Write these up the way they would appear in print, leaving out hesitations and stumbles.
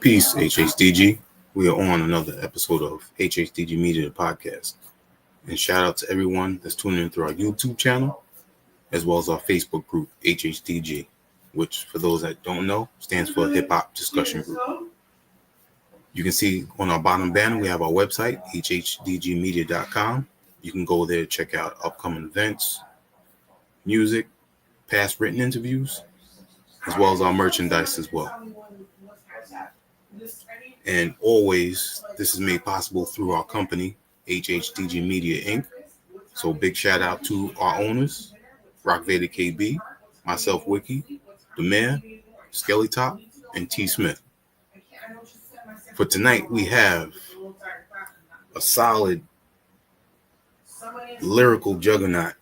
Peace, HHDG. We are on another episode of HHDG Media Podcast. And shout out to everyone that's tuning in through our YouTube channel, as well as our Facebook group, HHDG, which, for those that don't know, stands for Hip Hop Discussion Group. You can see on our bottom banner, we have our website, hhdgmedia.com. You can go there, check out upcoming events, music, past written interviews, as well as our merchandise as well. And always, this is made possible through our company, HHDG Media Inc. So big shout out to our owners, Rock Vader KB, myself, Wiki, the Mayor, Skelly Top, and T. Smith. For tonight, we have a solid lyrical juggernaut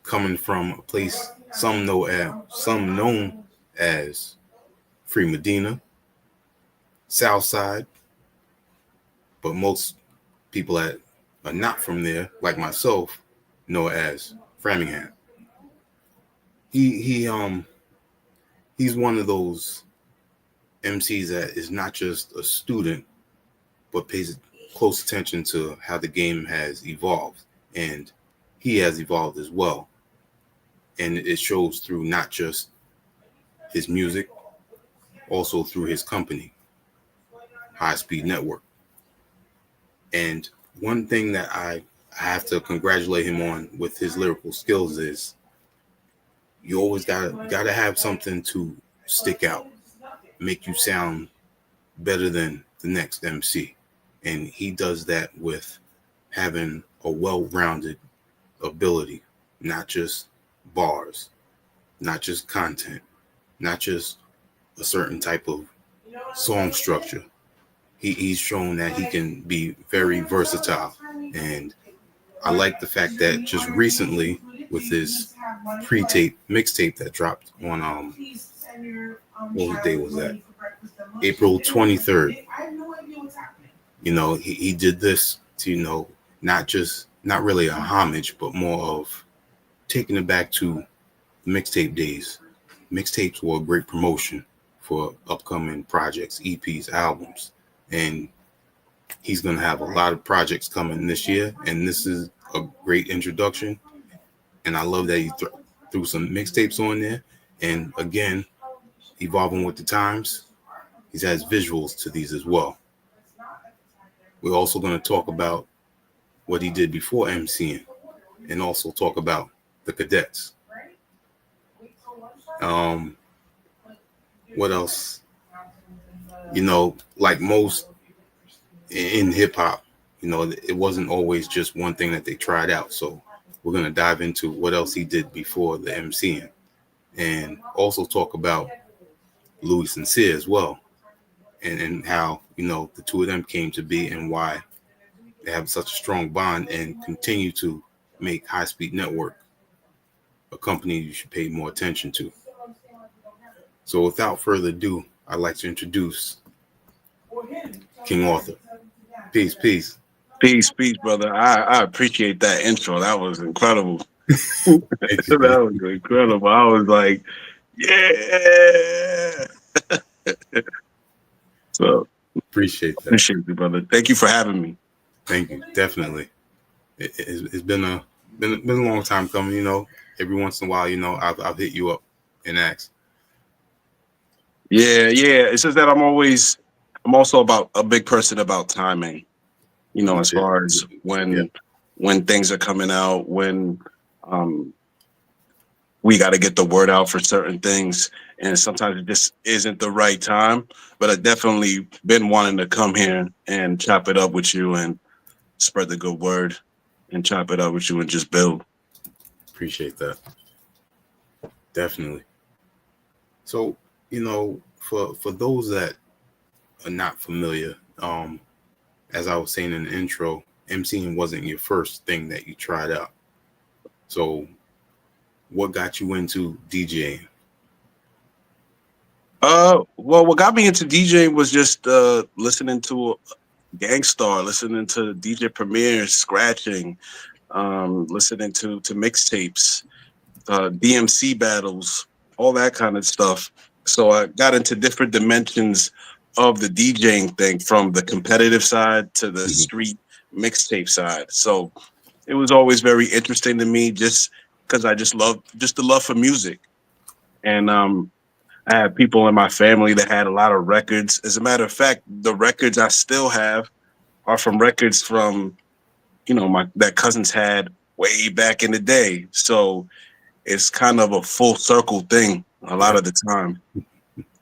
coming from a place some known as Free Medina, Southside, but most people that are not from there, like myself, know it as Framingham. He's one of those MCs that is not just a student, but pays close attention to how the game has evolved, and he has evolved as well. And it shows through not just his music, also through his company, High Speed Network. And one thing that I have to congratulate him on with his lyrical skills is you always gotta have something to stick out, make you sound better than the next MC. And he does that with having a well-rounded ability, not just bars, not just content, not just a certain type of song structure. He's shown that he can be very versatile. And I like the fact that just recently with his mixtape that dropped on what day was that? April 23rd. He did this to, not really a homage, but more of taking it back to mixtape days. Mixtapes were a great promotion for upcoming projects, EPs, albums. And he's going to have a lot of projects coming this year. And this is a great introduction. And I love that he threw some mixtapes on there. And again, evolving with the times, he has visuals to these as well. We're also going to talk about what he did before MCing and also talk about the cadets. What else? Like most in hip hop, it wasn't always just one thing that they tried out. So we're going to dive into what else he did before the MCing and also talk about Louis Sincere as well and how, the two of them came to be and why they have such a strong bond and continue to make High Speed Network a company you should pay more attention to. So without further ado, I'd like to introduce King Arthur. Peace. Peace, brother. I appreciate that intro. That was incredible. That was incredible. I was like, yeah. So appreciate that. Appreciate you, brother. Thank you for having me. Thank you. Definitely. It's been a long time coming. Every once in a while, I've hit you up and asked. Yeah. It's just that I'm also about a big person about timing, as far as when things are coming out, when we got to get the word out for certain things. And sometimes it just isn't the right time, but I've definitely been wanting to come here and chop it up with you and spread the good word and chop it up with you and just build. Appreciate that. Definitely. So, for those that are not familiar, as I was saying in the intro, MCing wasn't your first thing that you tried out. So what got you into DJing? Well, what got me into DJing was just listening to Gangstar, listening to DJ Premier, scratching, listening to mixtapes, DMC battles, all that kind of stuff. So I got into different dimensions of the DJing thing from the competitive side to the Mhm. street mixtape side. So it was always very interesting to me, just because I just love just the love for music. And I have people in my family that had a lot of records. As a matter of fact, the records I still have are from records from my that cousins had way back in the day. So it's kind of a full circle thing a lot Yeah, of the time.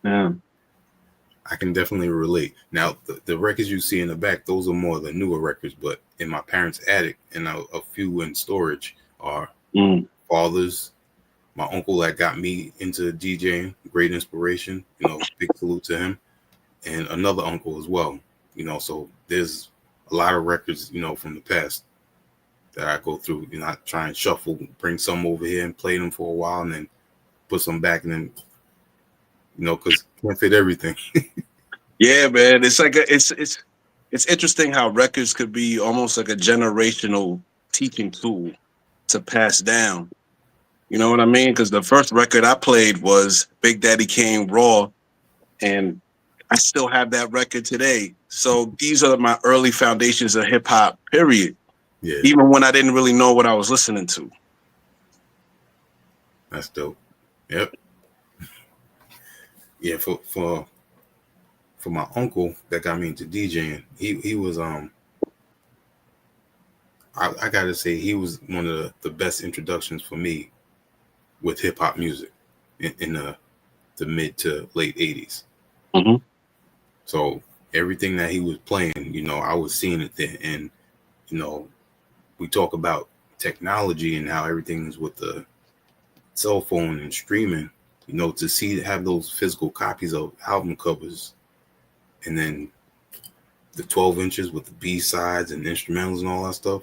Yeah. I can definitely relate. Now, the records you see in the back, those are more the newer records, but in my parents' attic and a few in storage are Mm. father's. My uncle that got me into DJing, great inspiration. Big salute to him, and another uncle as well. So there's a lot of records, from the past that I go through. I try and shuffle, bring some over here and play them for a while, and then put some back, and then because can't fit everything. Yeah, man. It's like it's interesting how records could be almost like a generational teaching tool to pass down. You know what I mean? Because the first record I played was Big Daddy Kane Raw, and I still have that record today. So these are my early foundations of hip hop, period. Yeah, Even when I didn't really know what I was listening to. that's dope. Yep. Yeah, for my uncle that got me into DJing, he was I gotta say he was one of the best introductions for me with hip hop music in the mid to late 80s. Mm-hmm. So everything that he was playing, I was seeing it there. And, you know, we talk about technology and how everything's with the cell phone and streaming, to have those physical copies of album covers and then the 12 inches with the B sides and instrumentals and all that stuff,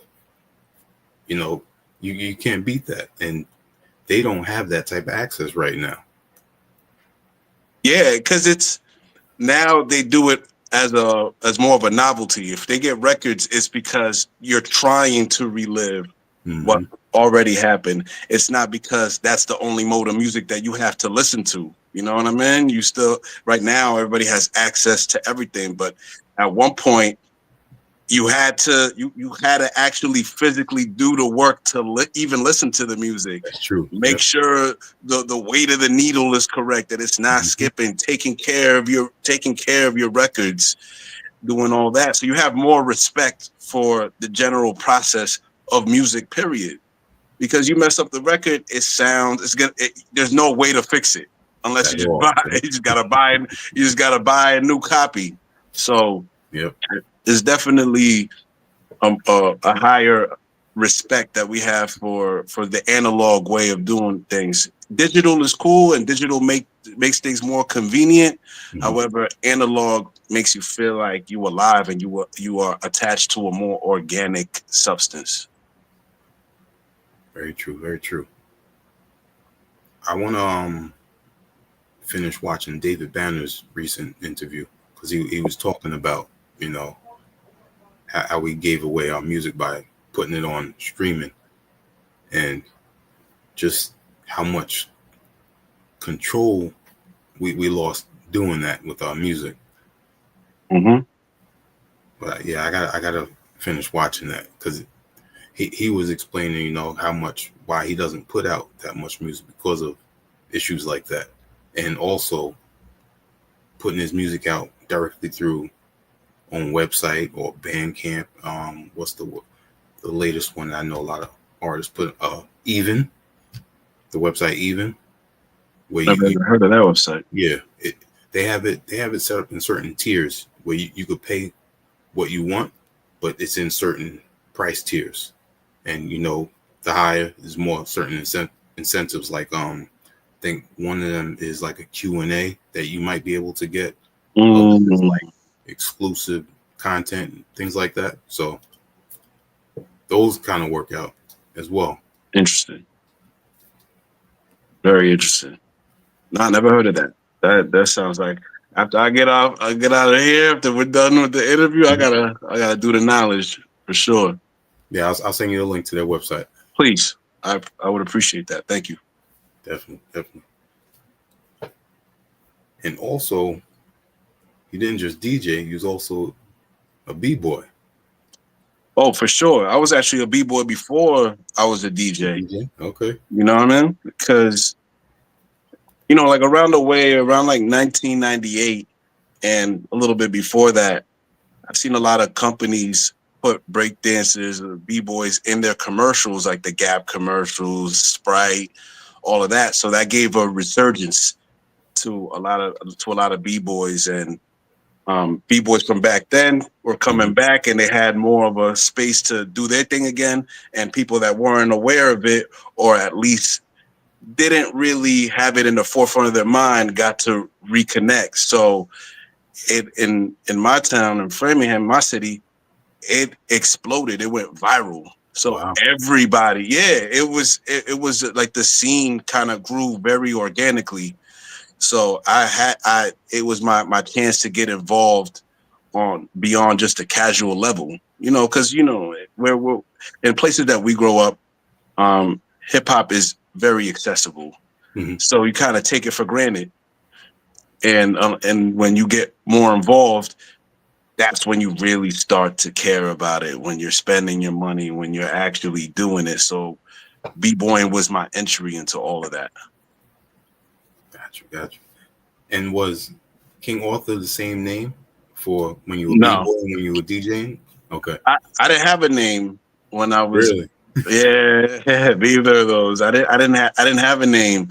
you know, you can't beat that. And they don't have that type of access right now. Yeah, because it's now they do it as more of a novelty. If they get records, it's because you're trying to relive what Mm-hmm. already happened. It's not because that's the only mode of music that you have to listen to. You know what I mean? You still right now everybody has access to everything, but at one point you had to actually physically do the work to even listen to the music. That's true. Make Yep. sure the weight of the needle is correct, that it's not Mm-hmm. skipping, taking care of your records, doing all that. So you have more respect for the general process of music, period. Because you mess up the record, there's no way to fix it unless you At just all. buy it. You just gotta buy a new copy. So Yep. there's definitely a higher respect that we have for the analog way of doing things. Digital is cool, and digital makes things more convenient. Mm-hmm. However, analog makes you feel like you alive and you are attached to a more organic substance. Very true. Very true. I want to finish watching David Banner's recent interview because he was talking about, you know, how we gave away our music by putting it on streaming and just how much control we lost doing that with our music. Mm-hmm. But yeah, I gotta finish watching that because he was explaining, why he doesn't put out that much music because of issues like that, and also putting his music out directly through on website or Bandcamp. What's the latest one? I know a lot of artists put Even, the website Even, where I've you never heard of that website. yeah, they have it set up in certain tiers where you could pay what you want, but it's in certain price tiers, and the higher is more certain incentives. Like I think one of them is like a Q&A that you might be able to get. Others is Mm, like exclusive content and things like that. So those kind of work out as well. interesting. Very interesting. No, I never heard of that. That sounds like after I get out of here, after we're done with the interview, I Mhm. gotta do the knowledge for sure. Yeah, I'll send you a link to their website. Please, I would appreciate that. Thank you. Definitely, definitely. And also, you didn't just DJ, you was also a b-boy. Oh, for sure. I was actually a b-boy before I was a DJ. DJ, okay. You know what I mean? Because like around the way, around like 1998 and a little bit before that, I've seen a lot of companies put break dancers or b-boys in their commercials, like the Gap commercials, Sprite, all of that. So that gave a resurgence to a lot of b-boys, and b-boys from back then were coming back, and they had more of a space to do their thing again. And people that weren't aware of it, or at least didn't really have it in the forefront of their mind, got to reconnect. So it in my town, in Framingham, my city, it exploded. It went viral. So Wow. everybody, it was like the scene kind of grew very organically. So it was my chance to get involved on beyond just a casual level, because where we're in places that we grow up, hip hop is very accessible. Mhm. So you kind of take it for granted, and when you get more involved, that's when you really start to care about it. When you're spending your money, when you're actually doing it. So b-boying was my entry into all of that. Gotcha. And was King Arthur the same name for when you were No, b-boy and when you were DJing? Okay. I didn't have a name when I was. Really? Yeah, neither of those. I didn't have a name.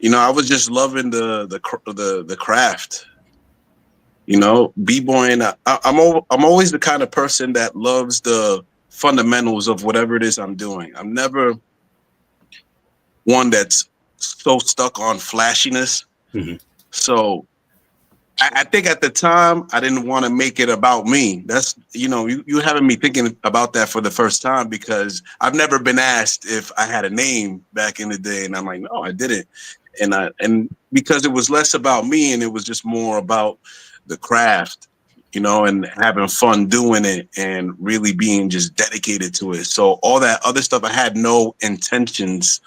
I was just loving the craft. B-boying. I'm always the kind of person that loves the fundamentals of whatever it is I'm doing. I'm never one that's so stuck on flashiness. Mhm. So I think at the time I didn't want to make it about me. That's you having me thinking about that for the first time, because I've never been asked if I had a name back in the day, and I'm like, no, I didn't. And because it was less about me and it was just more about the craft, and having fun doing it and really being just dedicated to it. So all that other stuff, I had no intentions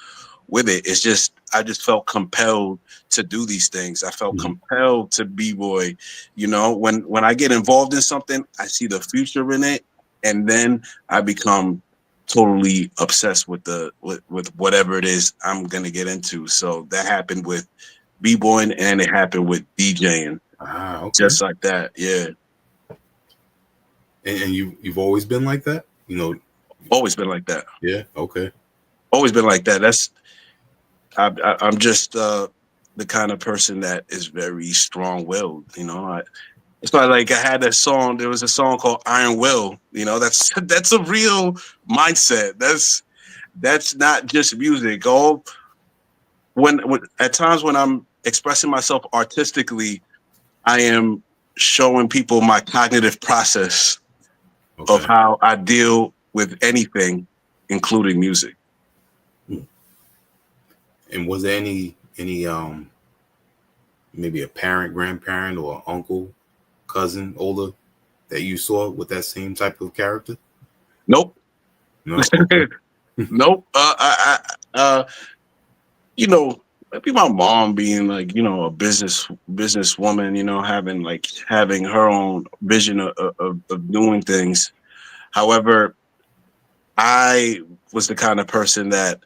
with it. It's just I just felt compelled to do these things. I felt compelled to b-boy. When I get involved in something, I see the future in it, and then I become totally obsessed with with whatever it is I'm gonna get into. So that happened with b-boying, and it happened with DJing. Okay. Just like that, yeah. And you've always been like that? Always been like that. Yeah, okay. Always been like that. I'm just the kind of person that is very strong-willed. It's not like I had a song. There was a song called Iron Will. That's a real mindset. That's not just music. When at times when I'm expressing myself artistically, I am showing people my cognitive process of how I deal with anything, including music. And was there any maybe a parent, grandparent, or uncle, cousin, older that you saw with that same type of character? Nope. No. Okay. Nope. Maybe my mom being like, a businesswoman, having her own vision of doing things. However, I was the kind of person that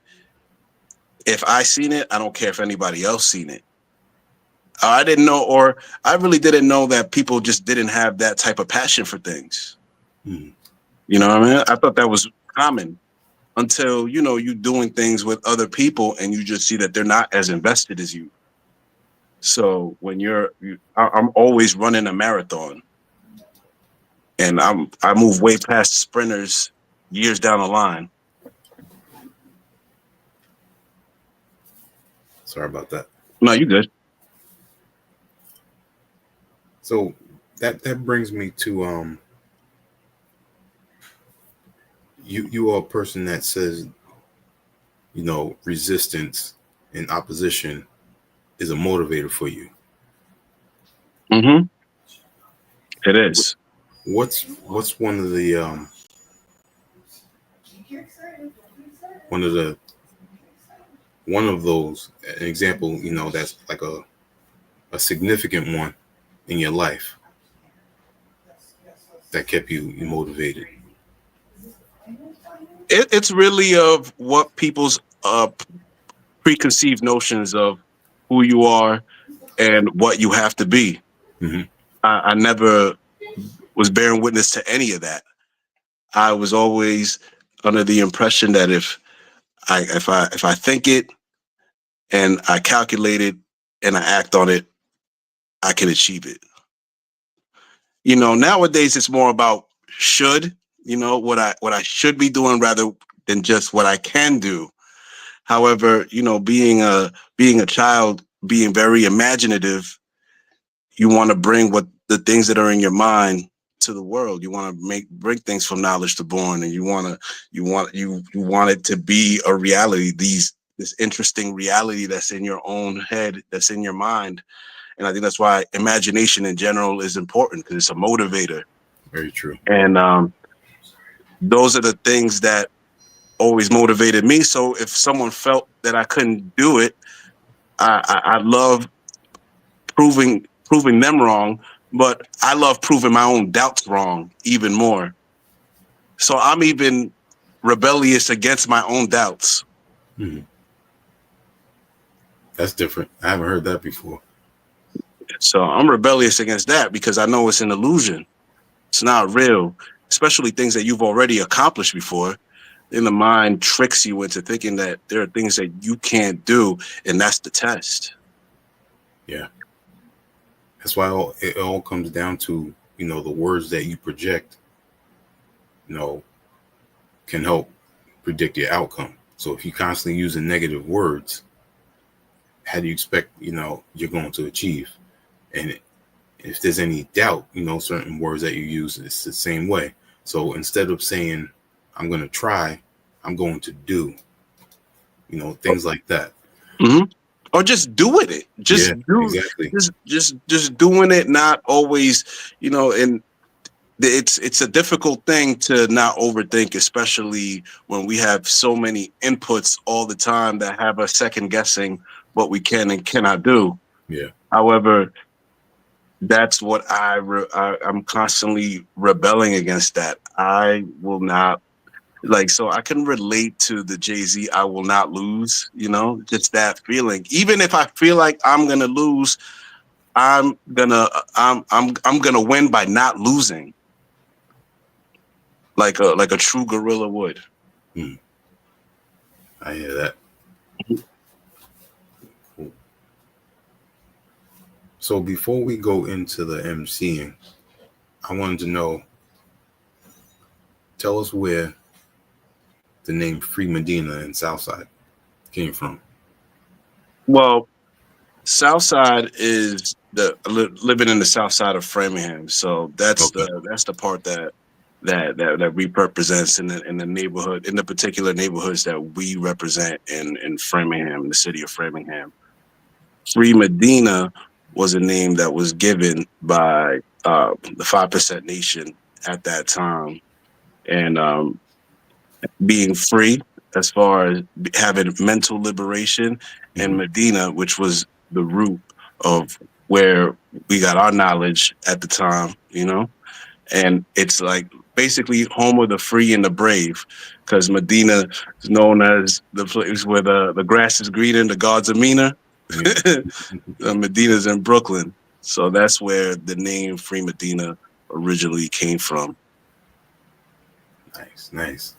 if I seen it, I don't care if anybody else seen it. I didn't know, or I really didn't know that people just didn't have that type of passion for things. You know what I mean? I thought that was common until, you doing things with other people and you just see that they're not as invested as you. So when I'm always running a marathon, and I move way past sprinters years down the line. Sorry about that. No, you good. So that brings me to you are a person that says resistance and opposition is a motivator for you. Mm-hmm. It is. What's one of the one of those, an example, that's like a significant one in your life that kept you motivated? It's really of what people's preconceived notions of who you are and what you have to be. Hmm. I never was bearing witness to any of that. I was always under the impression that if I think it and I calculate it and I act on it, I can achieve it. Nowadays it's more about should, what I should be doing rather than just what I can do. However, being a child, being very imaginative, you want to bring what the things that are in your mind to the world. You want to bring things from knowledge to born, and you want it to be a reality. This interesting reality that's in your own head, that's in your mind. And I think that's why imagination in general is important, because it's a motivator. Very true. And those are the things that always motivated me. So if someone felt that I couldn't do it, I love proving them wrong, but I love proving my own doubts wrong even more. So I'm even rebellious against my own doubts. Hmm. That's different. I haven't heard that before. So I'm rebellious against that because I know it's an illusion. It's not real, especially things that you've already accomplished before. Then the mind tricks you into thinking that there are things that you can't do, and that's the test. Yeah. That's why it all comes down to, the words that you project, you know, can help predict your outcome. So if you constantly using negative words, how do you expect, you're going to achieve? And if there's any doubt, certain words that you use, it's the same way. So instead of saying, I'm going to try, I'm going to do, things like that. Mm-hmm. Or just doing it. Yeah, exactly. Just doing it, not always, and it's a difficult thing to not overthink, especially when we have so many inputs all the time that have us second guessing what we can and cannot do. Yeah. However, that's what I'm constantly rebelling against. That I will not, like, so I can relate to the Jay-Z "I will not lose," just that feeling. Even if I feel like I'm gonna lose, I'm gonna win by not losing, like a true gorilla would. Hmm. I hear that. Cool. So before we go into the MCing, I wanted to know, tell us where the name Free Medina and Southside came from. Well, Southside is living in the South Side of Framingham, so Okay. that's the part that we represents in the neighborhood, in the particular neighborhoods that we represent in Framingham, in the city of Framingham. Free Medina was a name that was given by the 5% Nation at that time, and being free as far as having mental liberation, and Hmm. Medina, which was the root of where we got our knowledge at the time, and it's like basically home of the free and the brave, because Medina is known as the place where the grass is greener and the gods are meaner. Yeah. Medina's in Brooklyn, so that's where the name Free Medina originally came from. Nice, nice.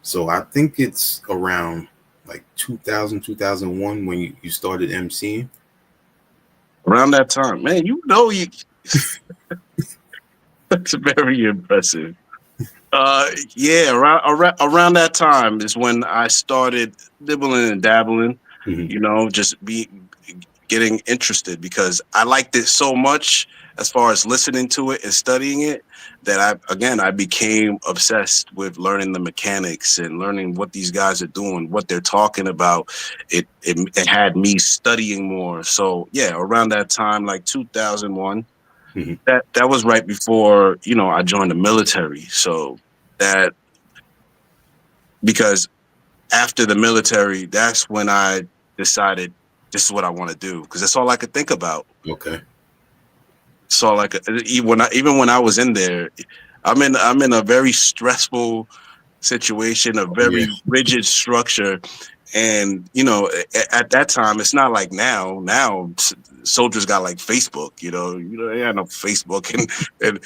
So I think it's around like 2000, 2001 when you started MCing. Around that time, man, you that's very impressive. Yeah, around that time is when I started dibbling and dabbling, Hmm. just getting interested, because I liked it so much as far as listening to it and studying it, that I became obsessed with learning the mechanics and learning what these guys are doing, what they're talking about. It had me studying more. So yeah, around that time, like 2001, Hmm. that was right before, I joined the military. So that, because after the military, that's when I decided this is what I want to do, because that's all I could think about. Okay. So like even when I was in there, I'm in a very stressful situation, a Oh yeah, very rigid structure. And at that time, it's not like now. Now soldiers got like Facebook. They had no Facebook and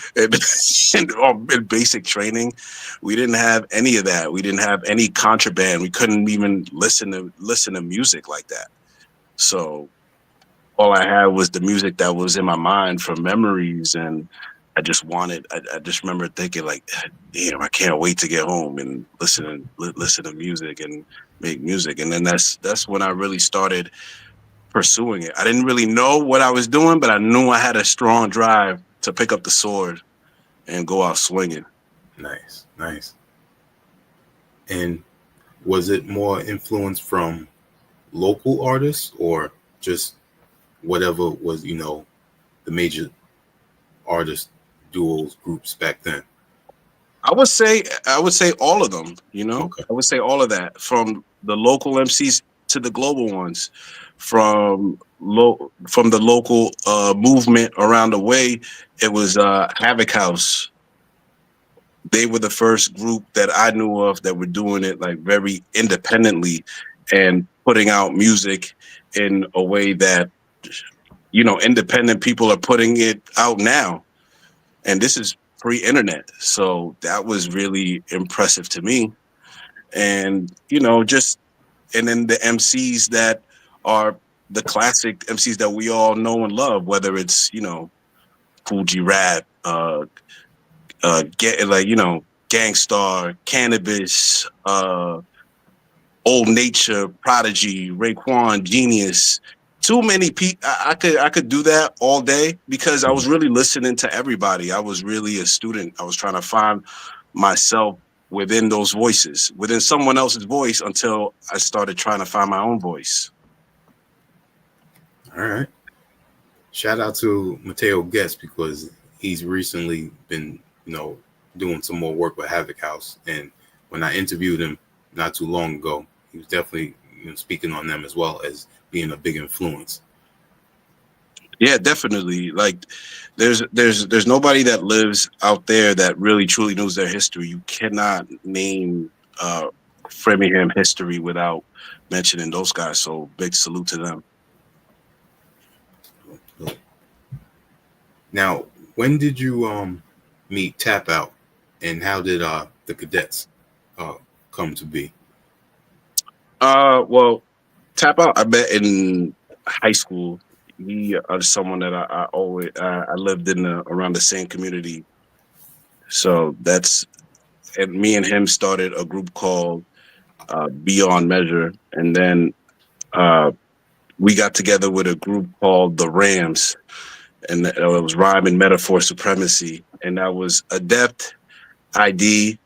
and basic training. We didn't have any of that. We didn't have any contraband. We couldn't even listen to music like that. So all I had was the music that was in my mind from memories, and I just remember thinking like, damn, I can't wait to get home and listen to music and make music. And then that's when I really started pursuing it. I didn't really know what I was doing, but I knew I had a strong drive to pick up the sword and go out swinging. nice, nice. And was it more influence from local artists or just whatever was, the major artist duos groups back then? I would say all of them, Okay. I would say all of that, from the local MCs to the global ones, from the local movement around the way. It was Havoc House. They were the first group that I knew of that were doing it like very independently and putting out music in a way that independent people are putting it out now. And this is pre-internet, so that was really impressive to me. And just and then the MCs that are the classic MCs that we all know and love, whether it's Fuji Rap, get like Gangstar, Cannabis, Old Nature, Prodigy, Raekwon, Genius. Too many people. I could do that all day because I was really listening to everybody. I was really a student. I was trying to find myself within those voices, within someone else's voice, until I started trying to find my own voice. All right. Shout out to Mateo Guest because he's recently been, doing some more work with Havoc House. And when I interviewed him not too long ago, he was definitely speaking on them as well as being a big influence. Yeah, definitely. Like, there's nobody that lives out there that really truly knows their history. You cannot name Framingham history without mentioning those guys. So big salute to them. Now, when did you meet Tap Out, and how did the cadets uh come to be? Well, Tap Out, I met in high school. He is someone that I always I lived in around the same community. So and me and him started a group called Beyond Measure, and then uh, we got together with a group called the Rams, and it was Rhyme and Metaphor Supremacy, and that was Adept, ID,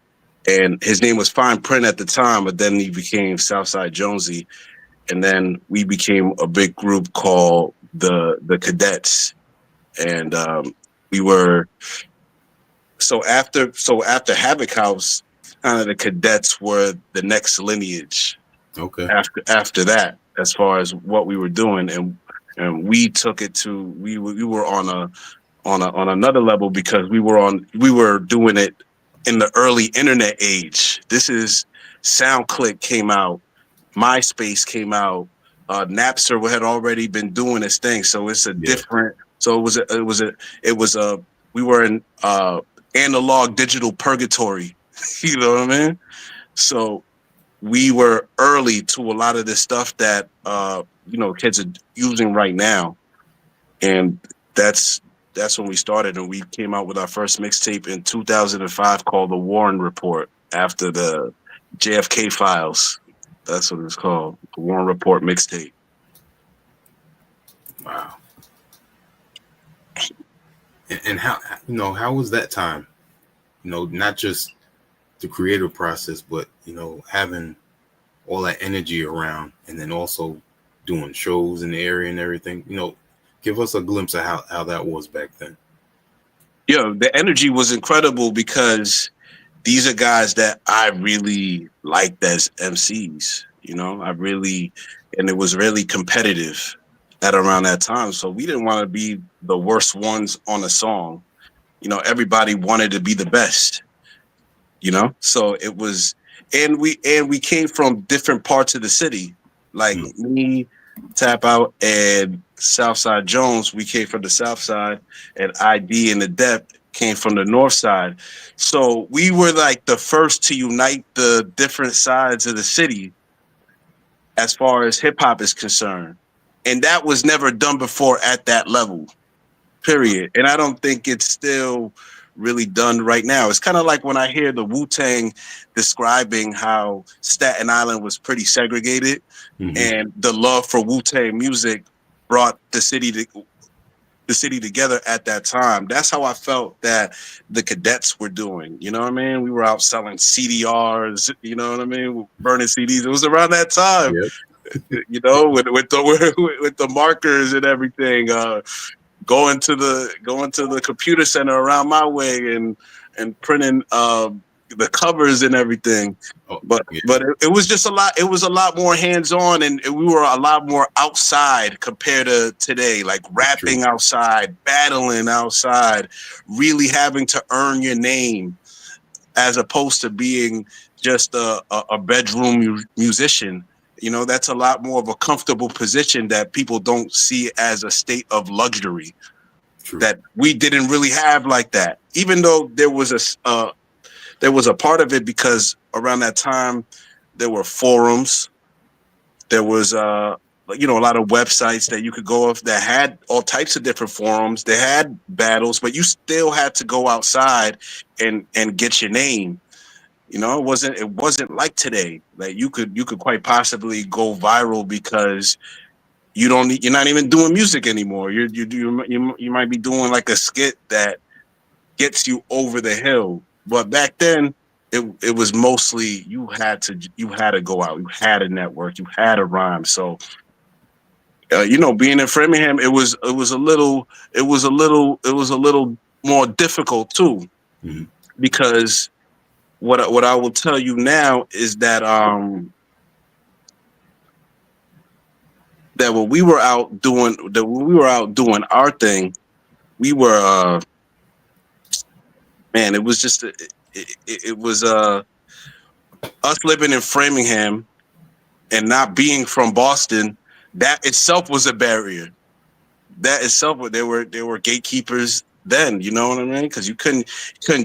and his name was Fine Print at the time, but then he became Southside Jonesy, and then we became a big group called the Cadets, and we were so after Havoc House, kind of the Cadets were the next lineage Okay. after that, as far as what we were doing, and we took it to we were on another level because we were doing it in the early internet age. This is SoundClick came out, MySpace came out, Napster had already been doing its thing, so it's a Yeah. different. So it was a we were in analog digital purgatory. You know what I mean? So we were early to a lot of this stuff that kids are using right now, and that's when we started, and we came out with our first mixtape in 2005 called The Warren Report, after the JFK files. That's what it's called, The Warren Report mixtape. Wow. And how was that time? Not just the creative process, but having all that energy around, and then also doing shows in the area and everything. Give us a glimpse of how that was back then. The energy was incredible because these are guys that I really liked as MCs. I really, and it was really competitive. at around that time. So we didn't want to be the worst ones on a song. Everybody wanted to be the best. So it was, and we came from different parts of the city. Like Mm. me, Tap Out, and Southside Jones, we came from the South Side, and ID and the Depth came from the North Side. So we were like the first to unite the different sides of the city as far as hip hop is concerned. And that was never done before at that level, period. And I don't think it's still really done right now. It's kind of like when I hear the Wu-Tang describing how Staten Island was pretty segregated, Mm-hmm. and the love for Wu-Tang music brought the city together at that time. That's how I felt that the cadets were doing. You know what I mean? We were out selling CDRs, you know what I mean? Burning CDs. It was around that time, Yep. with the markers and everything. Going to the computer center around my way and printing the covers and everything. Oh, But yeah. but it was just a lot. It was a lot more hands on, and we were a lot more outside compared to today. Like rapping outside, battling outside, really having to earn your name, as opposed to being just a bedroom musician. That's a lot more of a comfortable position that people don't see as a state of luxury True. that we didn't really have like that. Even though there was a part of it, because around that time there were forums, there was a lot of websites that you could go off that had all types of different forums. They had battles, but you still had to go outside and get your name. It wasn't like today. Like you could quite possibly go viral because you're not even doing music anymore. You might be doing like a skit that gets you over the hill. But back then, it was mostly you had to go out, you had a network, you had a rhyme. So being in Framingham, it was a little more difficult too, Mm-hmm. because what I will tell you now is that when we were out doing our thing, we were man, it was just it was us living in Framingham and not being from Boston. That itself was a barrier. That itself, there were gatekeepers then. You know what I mean? Because you couldn't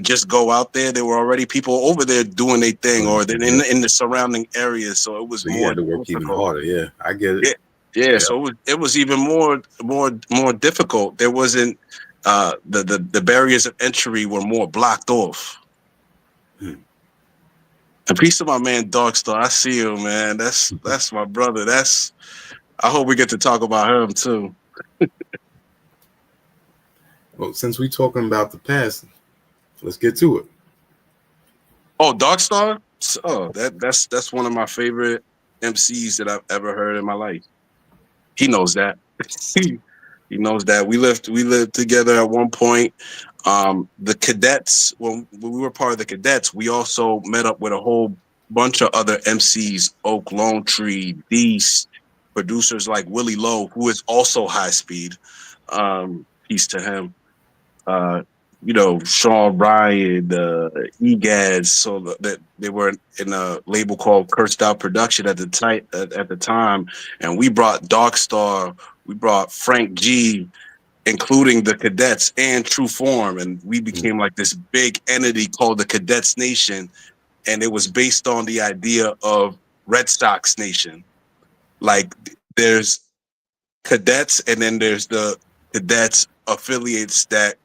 just go out there. There were already people over there doing their thing, or in the surrounding areas. So it was So you more had to work even difficult. harder. Yeah, I get it. Yeah, yeah. Yeah. So it was even more difficult. There wasn't the barriers of entry were more blocked off. Hmm. And peace to my man Darkstar. I see you, man. That's my brother. I hope we get to talk about him too. Well, since we're talking about the past, let's get to it. Oh, Darkstar. Oh, that's one of my favorite MCs that I've ever heard in my life. He knows that. He knows that. We lived together at one point. The cadets, when we were part of the cadets, we also met up with a whole bunch of other MCs, Oak, Lone Tree, Beast, producers like Willie Lowe, who is also high speed. Peace to him. Uh, Sean Ryan, Egads, so that they were in a label called Cursed Out Production at the time, and we brought Darkstar, we brought Frank G, including the cadets and True Form, and we became like this big entity called the Cadets Nation, and it was based on the idea of Red Sox Nation. Like there's cadets, and then there's the cadets affiliates that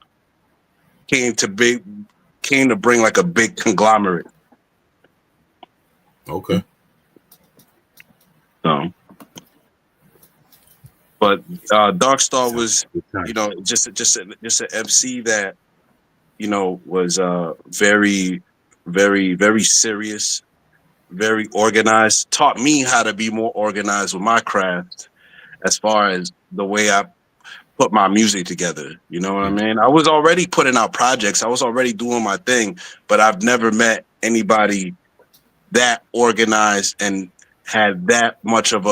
came to big came to bring like a big conglomerate. Okay. So, but Darkstar was, Good time. just an MC that was very, very, very serious, very organized. Taught me how to be more organized with my craft, as far as the way I put my music together. You know what I mean? I was already putting out projects. I was already doing my thing, but I've never met anybody that organized and had that much of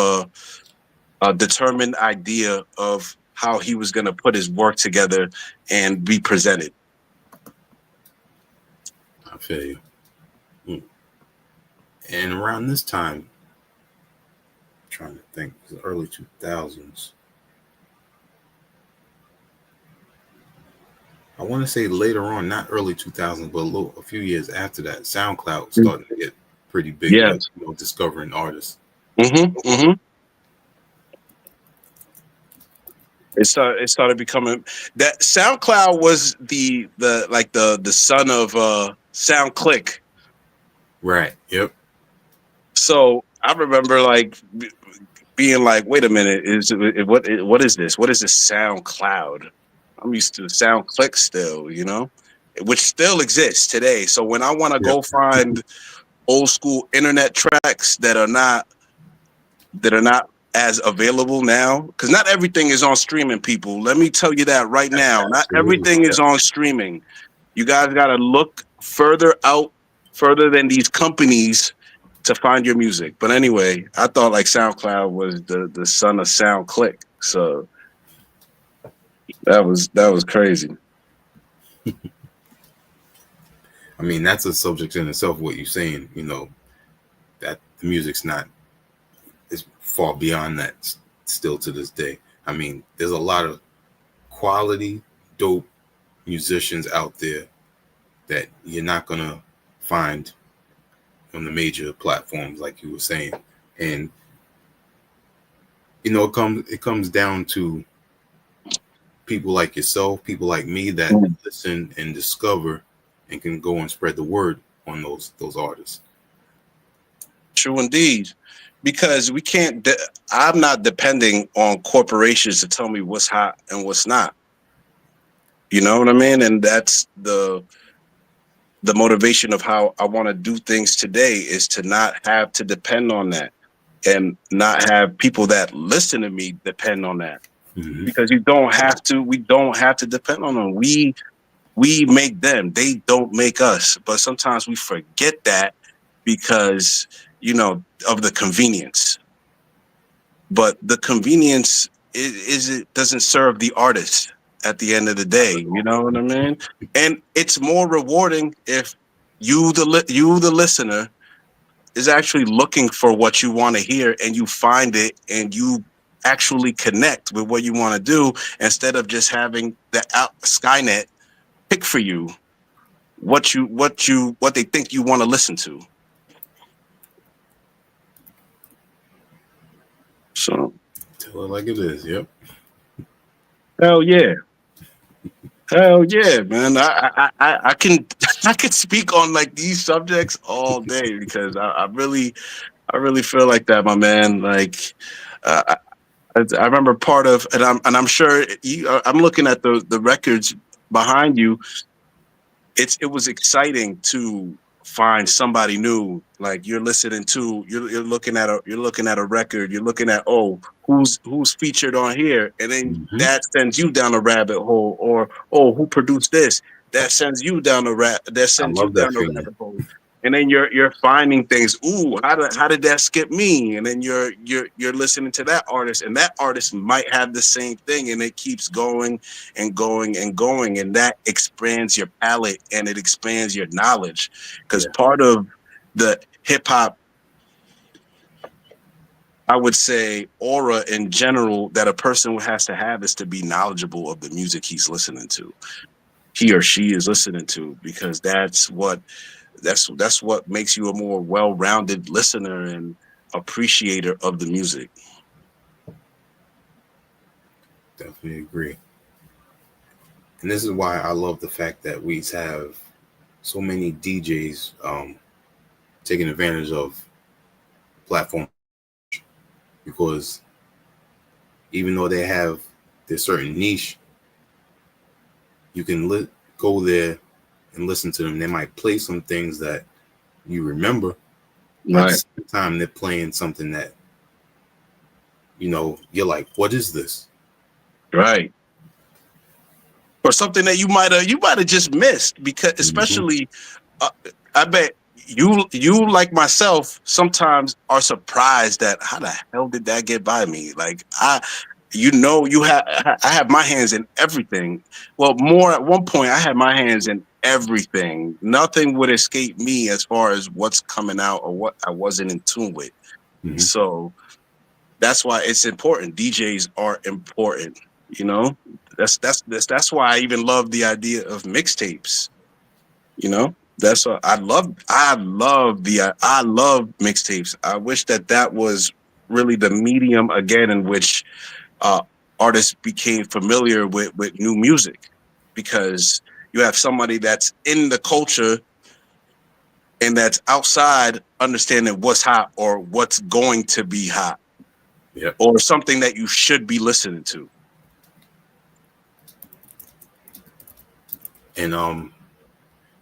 a determined idea of how he was going to put his work together and be presented. I feel you. Mm. And around this time, I'm trying to think, it was early 2000s. I want to say later on, not early 2000s, but a few years after that, SoundCloud started to get pretty big with, Yes. discovering artists. Mm-hmm. Mm-hmm. It started becoming that SoundCloud was the son of SoundClick. Right. Yep. So I remember like being like, wait a minute, what is this? What is this SoundCloud? I'm used to SoundClick still, which still exists today. So when I want to Yep. go find old school internet tracks that are not as available now, because not everything is on streaming, people. Let me tell you that right now. Not Absolutely. everything is on streaming. You guys got to look further than these companies to find your music. But anyway, I thought like SoundCloud was the son of SoundClick. So that was crazy. I mean, that's a subject in itself. What you're saying, that the music's not is far beyond that still to this day. I mean, there's a lot of quality, dope musicians out there that you're not gonna find on the major platforms, like you were saying. And it comes down to people like yourself, people like me that listen and discover and can go and spread the word on those artists. True indeed. Because we can't. I'm not depending on corporations to tell me what's hot and what's not. You know what I mean? And that's the motivation of how I want to do things today, is to not have to depend on that, and not have people that listen to me depend on that. Mm-hmm. Because we don't have to depend on them. We make them, they don't make us. But sometimes we forget that because of the convenience. But the convenience it doesn't serve the artist at the end of the day. You know what I mean? And it's more rewarding if the listener is actually looking for what you want to hear, and you find it, and you actually connect with what you want to do, instead of just having the Skynet pick for you what they think you want to listen to. So Tell it like it is. Yep. hell yeah. Hell yeah, man! I can I can speak on like these subjects all day, because I really feel like that, my man. Like, I remember part of, and I'm sure I'm looking at the records behind you. It was exciting to find somebody new. Like, you're looking at a record. You're looking at, oh, who's featured on here, and then Mm-hmm. that sends you down a rabbit hole. Or, oh, who produced this? That sends you down I love that a feeling. rabbit hole. And then you're finding things. Ooh, how did that skip me? And then you're listening to that artist, and that artist might have the same thing, and it keeps going and going and going, and that expands your palette, and it expands your knowledge. Because Yeah. part of the hip hop, I would say, aura in general that a person has to have, is to be knowledgeable of the music he's listening to, he or she is listening to, because that's what makes you a more well-rounded listener and appreciator of the music. Definitely agree. And this is why I love the fact that we have so many DJs taking advantage of platform, because even though they have their certain niche, you can go there and listen to them. They might play some things that you remember, but at the same time, they're playing something that you're like, what is this? Right. Or something that you might have just missed, because especially I bet you like myself sometimes are surprised that how the hell did that get by me? Like I have my hands in everything. Well, more at one point I had my hands in everything. Nothing would escape me as far as what's coming out or what I wasn't in tune with. Mhm. So that's why it's important. DJs are important, you know. That's why I even love the idea of mixtapes. You know, that's what I love mixtapes. I wish that that was really the medium again in which uh, artists became familiar with new music, because you have somebody that's in the culture and that's outside understanding what's hot or what's going to be hot Yep. or something that you should be listening to. And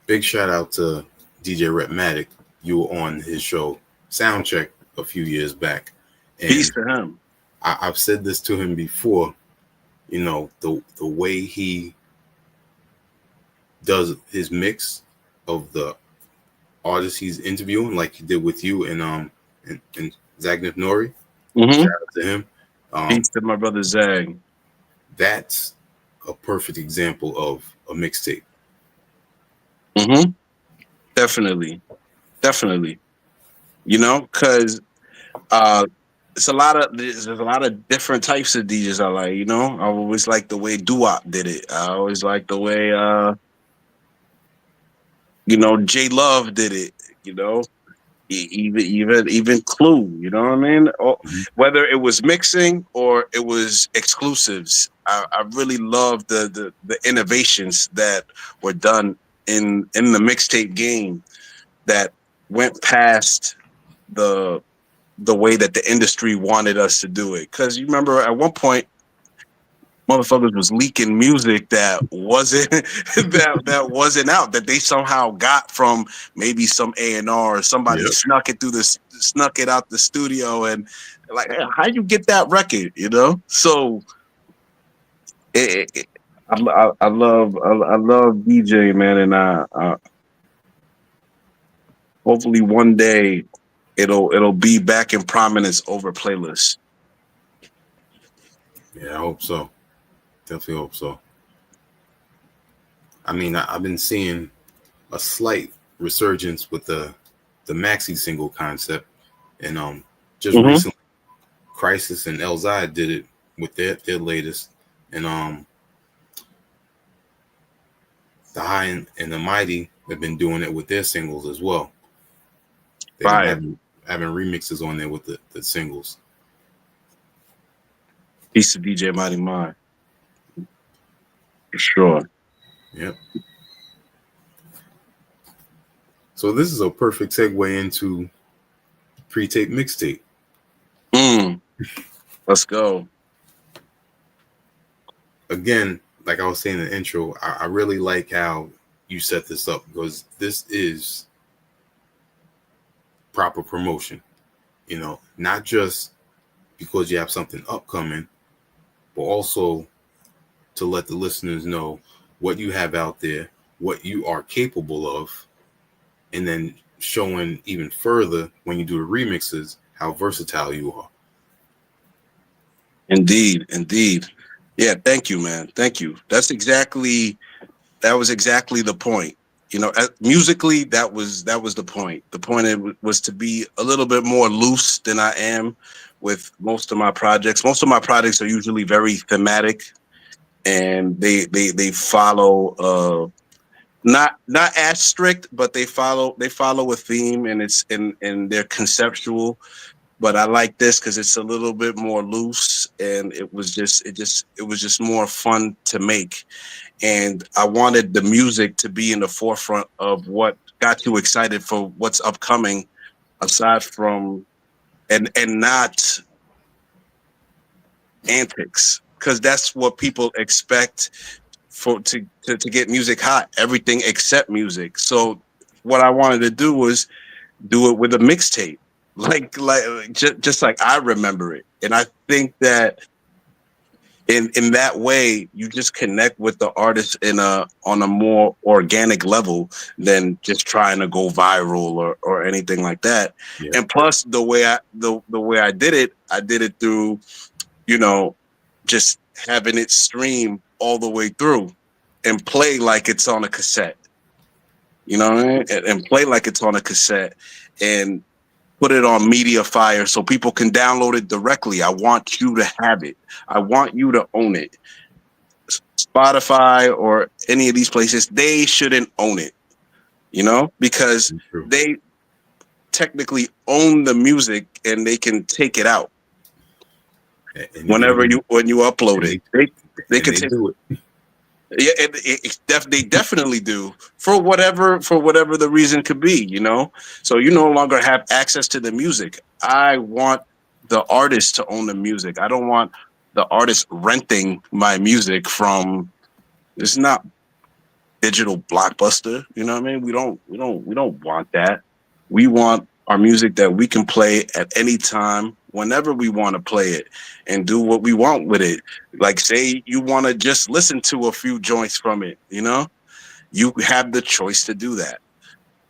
big shout out to DJ Retmatic. You were on his show Soundcheck a few years back, Peace and to him. I've said this to him before. You know, the way he does his mix of the artists he's interviewing, like he did with you and Zagnif Nori. Mm-hmm. Shout out to him. Um, Peace to my brother Zag. that's a perfect example of a mixtape. Mm-hmm. Definitely, definitely. You know, because uh, there's a lot of different types of DJs I like. You know, I always like the way Doo-Wop did it. I always like the way J Love did it. You know, even Clue. You know what I mean? Or, Mhm. whether it was mixing or it was exclusives, I really love the innovations that were done in the mixtape game that went past the the way that the industry wanted us to do it. Because you remember at one point, motherfuckers was leaking music that wasn't that wasn't out, that they somehow got from maybe some A&R or somebody Yep. snuck it out the studio, and like, hey, how you get that record? You know, so it, I love DJ, man, and hopefully one day it'll be back in prominence over playlists. Yeah, I hope so. Definitely hope so. I mean, I've been seeing a slight resurgence with the maxi single concept, and just Mm-hmm. recently, Crisis and Elzai did it with their latest, and the High and the Mighty have been doing it with their singles as well. They've been Fire. having remixes on there with the singles. Peace to DJ Mighty Mind, for sure. Yep. So this is a perfect segue into pre-tape mixtape. Mm, let's go. Again, like I was saying in the intro, I really like how you set this up because this is proper promotion. You know, not just because you have something upcoming, but also to let the listeners know what you have out there, what you are capable of, and then showing even further when you do the remixes how versatile you are. Indeed, indeed. Yeah, thank you, man. Thank you. That was exactly the point. You know, musically, that was the point. The point was to be a little bit more loose than I am with most of my projects. Most of my projects are usually very thematic, and they follow not as strict, but they follow a theme, and it's and they're conceptual. But I like this because it's a little bit more loose, and it was just more fun to make. And I wanted the music to be in the forefront of what got you excited for what's upcoming, aside from and not antics, because that's what people expect to get music hot. Everything except music. So what I wanted to do was do it with a mixtape, just like I remember it. And I think that In that way, you just connect with the artist in a on a more organic level than just trying to go viral or anything like that. Yeah. And plus, the way I did it through, you know, just having it stream all the way through and play like it's on a cassette. You know what I mean? And play like it's on a cassette and put it on Mediafire so people can download it directly. I want you to have it. I want you to own it. Spotify or any of these places, they shouldn't own it, because True. they technically own the music and they can take it out And when you upload and it. they They and could they take. do it. Yeah, they definitely do for whatever the reason could be, So you no longer have access to the music. I want the artist to own the music. I don't want the artist renting my music from. It's not digital blockbuster. You know what I mean? We don't want that. We want our music that we can play at any time, whenever we want to play it, and do what we want with it. Like, say you want to just listen to a few joints from it, you have the choice to do that.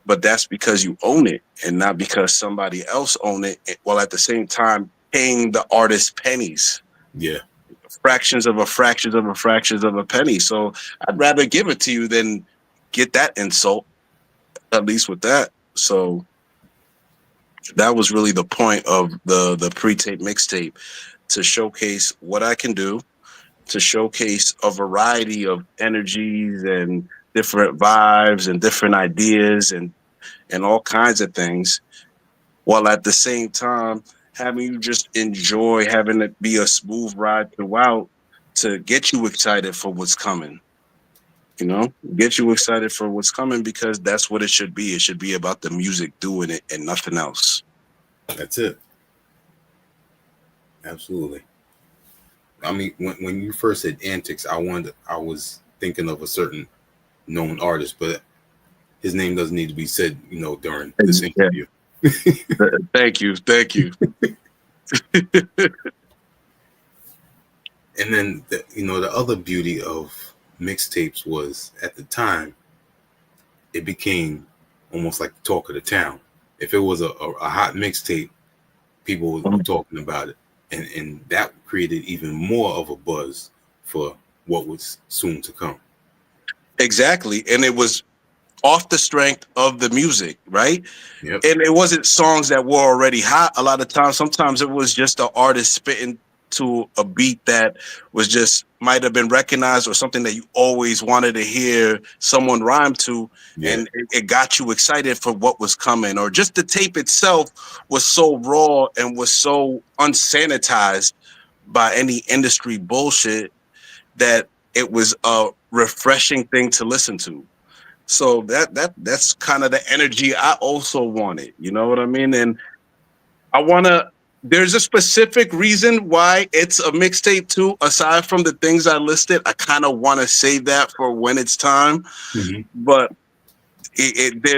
But that's because you own it and not because somebody else own it, while at the same time paying the artist pennies. Yeah. Fractions of a fractions of a fractions of a penny. So I'd rather give it to you than get that insult, at least with that. So that was really the point of the pre-tape mixtape, to showcase what I can do, to showcase a variety of energies and different vibes and different ideas and all kinds of things, while at the same time having you just enjoy having it be a smooth ride throughout, to get you excited for what's coming. Get you excited for what's coming, because that's what it should be. It should be about the music doing it and nothing else. That's it. Absolutely. I mean, when you first said antics, I was thinking of a certain known artist, but his name doesn't need to be said, during this Yeah. interview. Thank you. And then the other beauty of mixtapes was, at the time, it became almost like the talk of the town. If it was a hot mixtape, people were talking about it, and that created even more of a buzz for what was soon to come. Exactly. And it was off the strength of the music, right? Yep. And it wasn't songs that were already hot a lot of times. Sometimes it was just the artist spitting to a beat that was just might have been recognized, or something that you always wanted to hear someone rhyme to. Yeah. And it got you excited for what was coming. Or just the tape itself was so raw and was so unsanitized by any industry bullshit that it was a refreshing thing to listen to. So that's kind of the energy I also wanted. You know what I mean? And there's a specific reason why it's a mixtape too, aside from the things I listed. I kind of want to save that for when it's time. Mm-hmm. But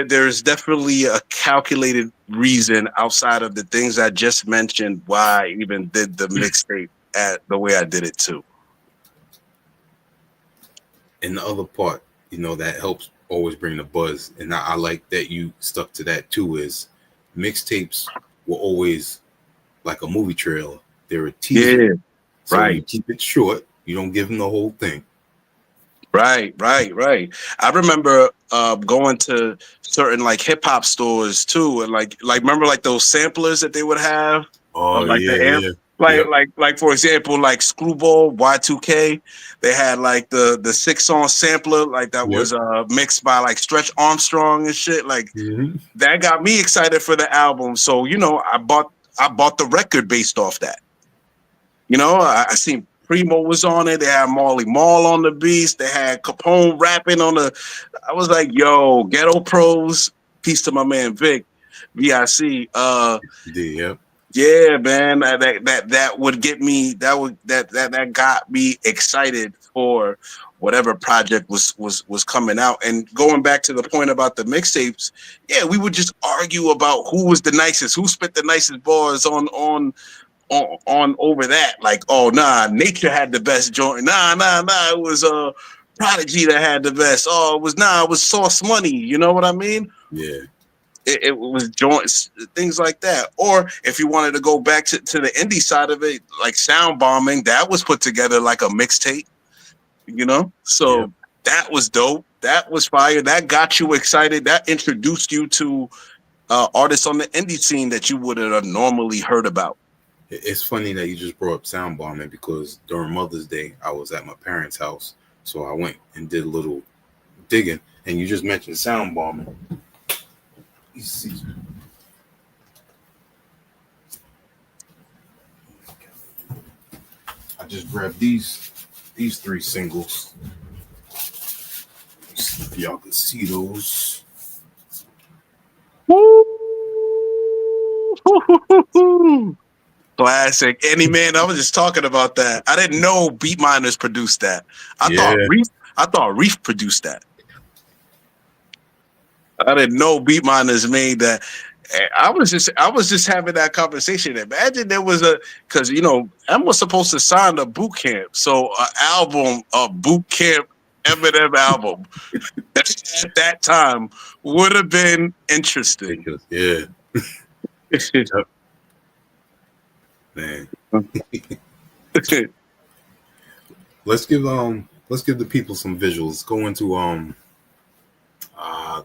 there's definitely a calculated reason outside of the things I just mentioned why I even did the mixtape at the way I did it too. And the other part, that helps always bring the buzz, and I like that you stuck to that too, is mixtapes were always like a movie trailer. They're a teaser. Yeah, so right. You keep it short. You don't give them the whole thing. Right. I remember going to certain like hip hop stores too, and like remember like those samplers that they would have. Oh, like yeah, the amp, yeah. Like for example, like Screwball Y2K, they had like the 6-song sampler, like that was mixed by like Stretch Armstrong and shit. Like that got me excited for the album. So I bought the record based off that. I seen Primo was on it. They had Marley Marl on the beats. They had Capone rapping on the. I was like, yo, Ghetto Pros. Peace to my man Vic, VIC. Yep. Yeah, man. That would get me. That got me excited for whatever project was coming out. And going back to the point about the mixtapes, yeah, we would just argue about who was the nicest, who spit the nicest bars on on over that. Like, oh nah, Nature had the best joint. Nah, it was Prodigy that had the best. Oh, it was Sauce Money. You know what I mean? Yeah. It was joints, things like that. Or if you wanted to go back to the indie side of it, like Sound Bombing, that was put together like a mixtape, you know? So that was dope. That was fire. That got you excited. That introduced you to artists on the indie scene that you would have normally heard about. It's funny that you just brought up Sound Bombing because during Mother's Day, I was at my parents' house. So I went and did a little digging. And you just mentioned Sound Bombing. I just grabbed these 3 singles. If y'all can see those. Classic. Any Man, I was just talking about that. I didn't know Beat Miners produced that. I thought Reef produced that. I didn't know Beat Miners made that. I was just having that conversation. Imagine there was because M was supposed to sign a boot camp, so a boot camp Eminem album at that time would have been interesting. Yeah. Man. Let's give the people some visuals. Go into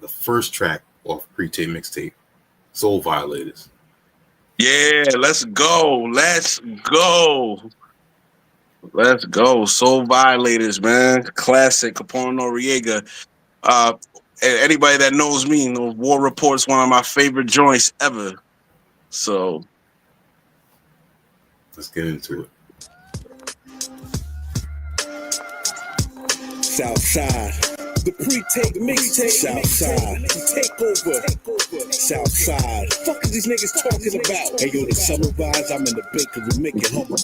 the first track off Pre-Tape Mixtape, Soul Violators. Yeah, let's go. Soul Violators, man. Classic. Capone Noriega. Anybody that knows me knows War Report's one of my favorite joints ever. So let's get into it. Southside. The Pre-Tape Mixtape. Southside. Take over. Southside. Fuck is these niggas talking about? Hey yo, to summarize, I'm in the bakery making humble.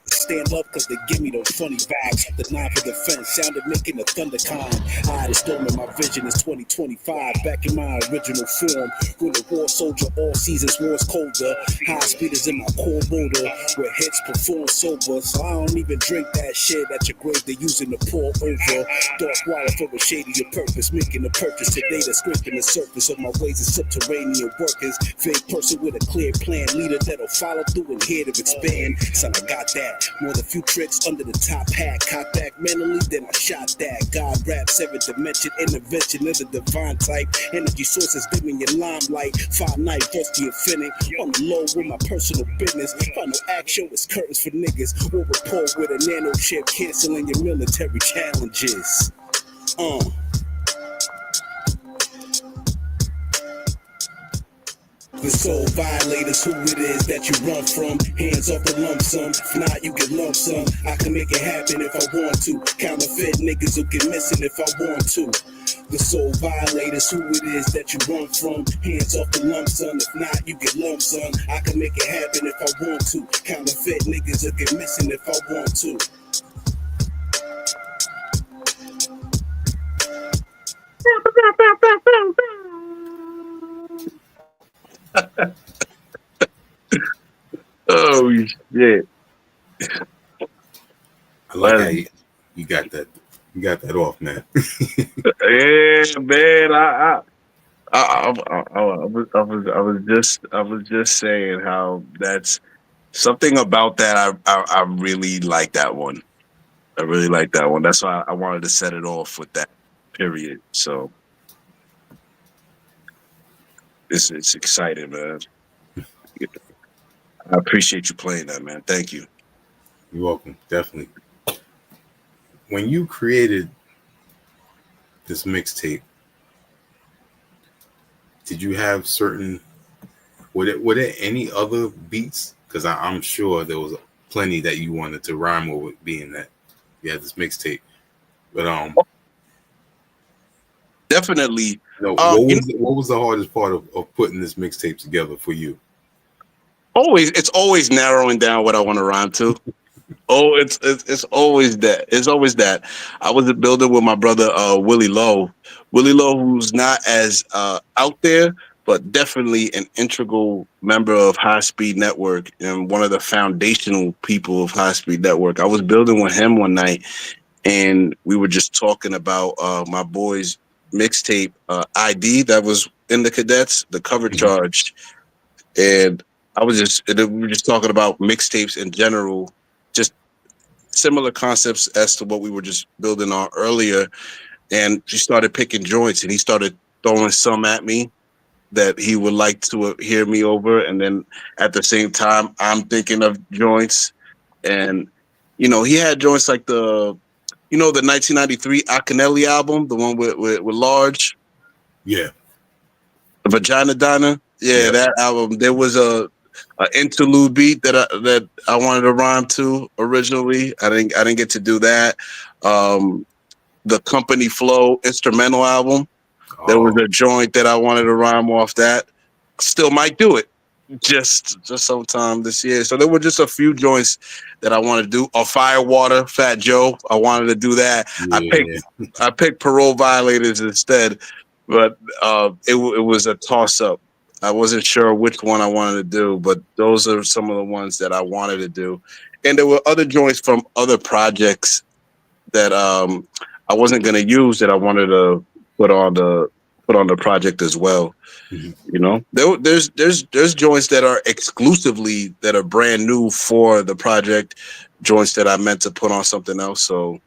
Stand up cause they give me those funny vibes. The 9 for defense sounded making the thundercon. I had a storm in my vision is 2025. Back in my original form. When the war soldier, all seasons war's colder. High speed is in my core motor. Where hits perform sober. So I don't even drink that shit at your grave they using to pour over. Dark water for a shadier purpose. Making a purchase today that's scraping the surface of my ways of subterranean workers. Fake person with a clear plan. Leader that'll follow through and here to expand. Son, I got that. More than few tricks under the top hat. Caught back mentally, then I shot that. God rap, 7th dimension, intervention of the divine type. Energy sources dimming your limelight. 5 night, bust the infinite. On the low with my personal business. Final act show is curtains for niggas. War report with a nano chip, canceling your military challenges. The soul violators, who it is that you run from. Hands off the lump sum, if not you get lump sum. I can make it happen if I want to. Counterfeit niggas will get missing if I want to. The soul violators, who it is that you run from. Hands off the lump sum, if not you get lump sum. I can make it happen if I want to. Counterfeit niggas will get missing if I want to. oh shit! I like how you got that. You got that off, man. Yeah, man. I was just saying how that's something about that. I really like that one. I really like that one. That's why I wanted to set it off with that. Period. So it's exciting, man. I appreciate you playing that, man. Thank you. You're welcome. Definitely. When you created this mixtape, did you have certain? Were there any other beats? Because I'm sure there was plenty that you wanted to rhyme over, being that you had this mixtape. But definitely. What was the hardest part of putting this mixtape together for you? It's always narrowing down what I want to rhyme to. It's always that. It's always that. I was building with my brother Willie Lowe. Willie Lowe, who's not as out there, but definitely an integral member of High Speed Network and one of the foundational people of High Speed Network. I was building with him one night, and we were just talking about my boy's mixtape ID that was in the cadets, the cover charge, and we were just talking about mixtapes in general, just similar concepts as to what we were just building on earlier. And he started picking joints, and he started throwing some at me that he would like to hear me over, and then at the same time, I'm thinking of joints, and he had joints like the 1993 Akinelli album, the one with Large, Yeah. Vagina Donna. Yeah, Yep. that album. There was a interlude beat that I wanted to rhyme to originally. I didn't get to do that. The Company Flow instrumental album. There was a joint that I wanted to rhyme off that. Still might do it. Just sometime this year. So there were just a few joints that I wanted to do. A Firewater, Fat Joe. I wanted to do that. Yeah. I picked Parole Violators instead, but it was a toss up. I wasn't sure which one I wanted to do, but those are some of the ones that I wanted to do. And there were other joints from other projects that I wasn't going to use that I wanted to put on the project as well. There's joints that are exclusively that are brand new for the project, joints that I meant to put on something else. So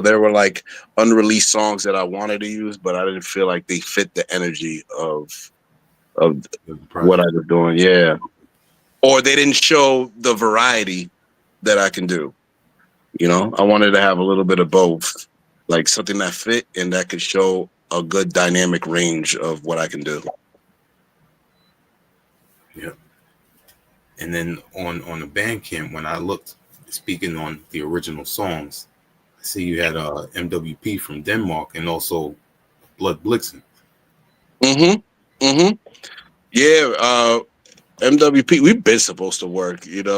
there were like unreleased songs that I wanted to use, but I didn't feel like they fit the energy of what I was doing. Yeah. Or they didn't show the variety that I can do. I wanted to have a little bit of both, like something that fit and that could show a good dynamic range of what I can do. Yep. And then on the Bandcamp, when I looked, speaking on the original songs, I see you had MWP from Denmark and also Blood Blitzen. Yeah. MWP, we've been supposed to work. We've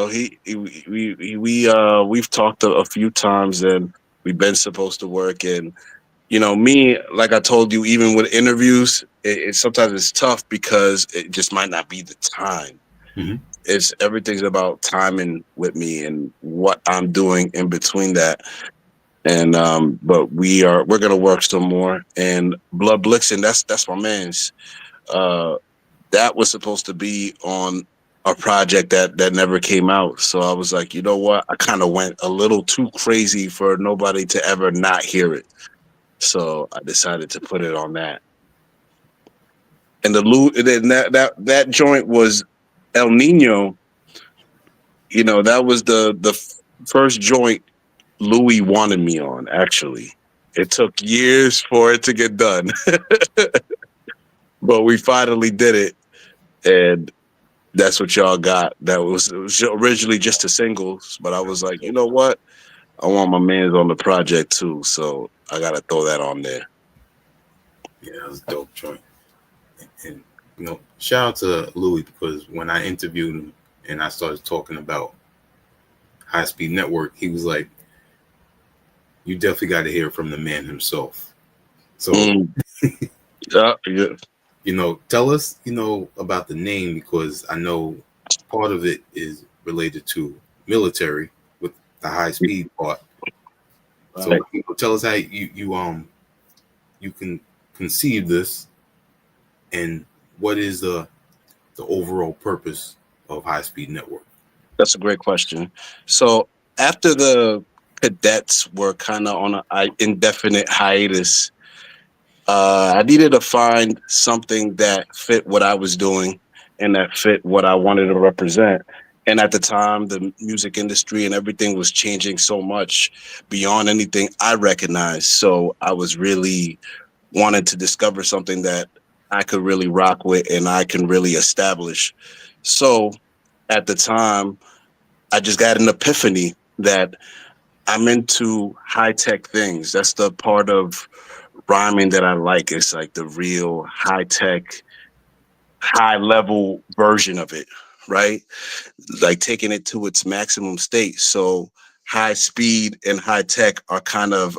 talked a few times, and we've been supposed to work. And me, like I told you, even with interviews, sometimes it's tough because it just might not be the time. Everything's about timing with me and what I'm doing in between that. And but we're gonna work some more. And Blood Blitzen, that's my man's. That was supposed to be on a project that never came out. So I was like, you know what? I kind of went a little too crazy for nobody to ever not hear it. So I decided to put it on that. And that joint was El Nino. That was the first joint Louis wanted me on, actually. It took years for it to get done. But we finally did it. And that's what y'all got. It was originally just a singles, but I was like, you know what? I want my man's on the project too, so I gotta throw that on there. Yeah, that was a dope joint. And shout out to Louis, because when I interviewed him and I started talking about High Speed Network, he was like, "You definitely got to hear from the man himself." So, yeah. Tell us, about the name, because I know part of it is related to military with the high speed part. So tell us how you can conceive this, and what is the overall purpose of High Speed Network? That's a great question. So after the cadets were kind of on an indefinite hiatus, I needed to find something that fit what I was doing and that fit what I wanted to represent. And at the time, the music industry and everything was changing so much beyond anything I recognized. So I was really wanted to discover something that I could really rock with and I can really establish. So at the time, I just got an epiphany that I'm into high-tech things. That's the part of rhyming that I like. It's like the real high-tech, high-level version of it, right? Like taking it to its maximum state. So high speed and high tech are kind of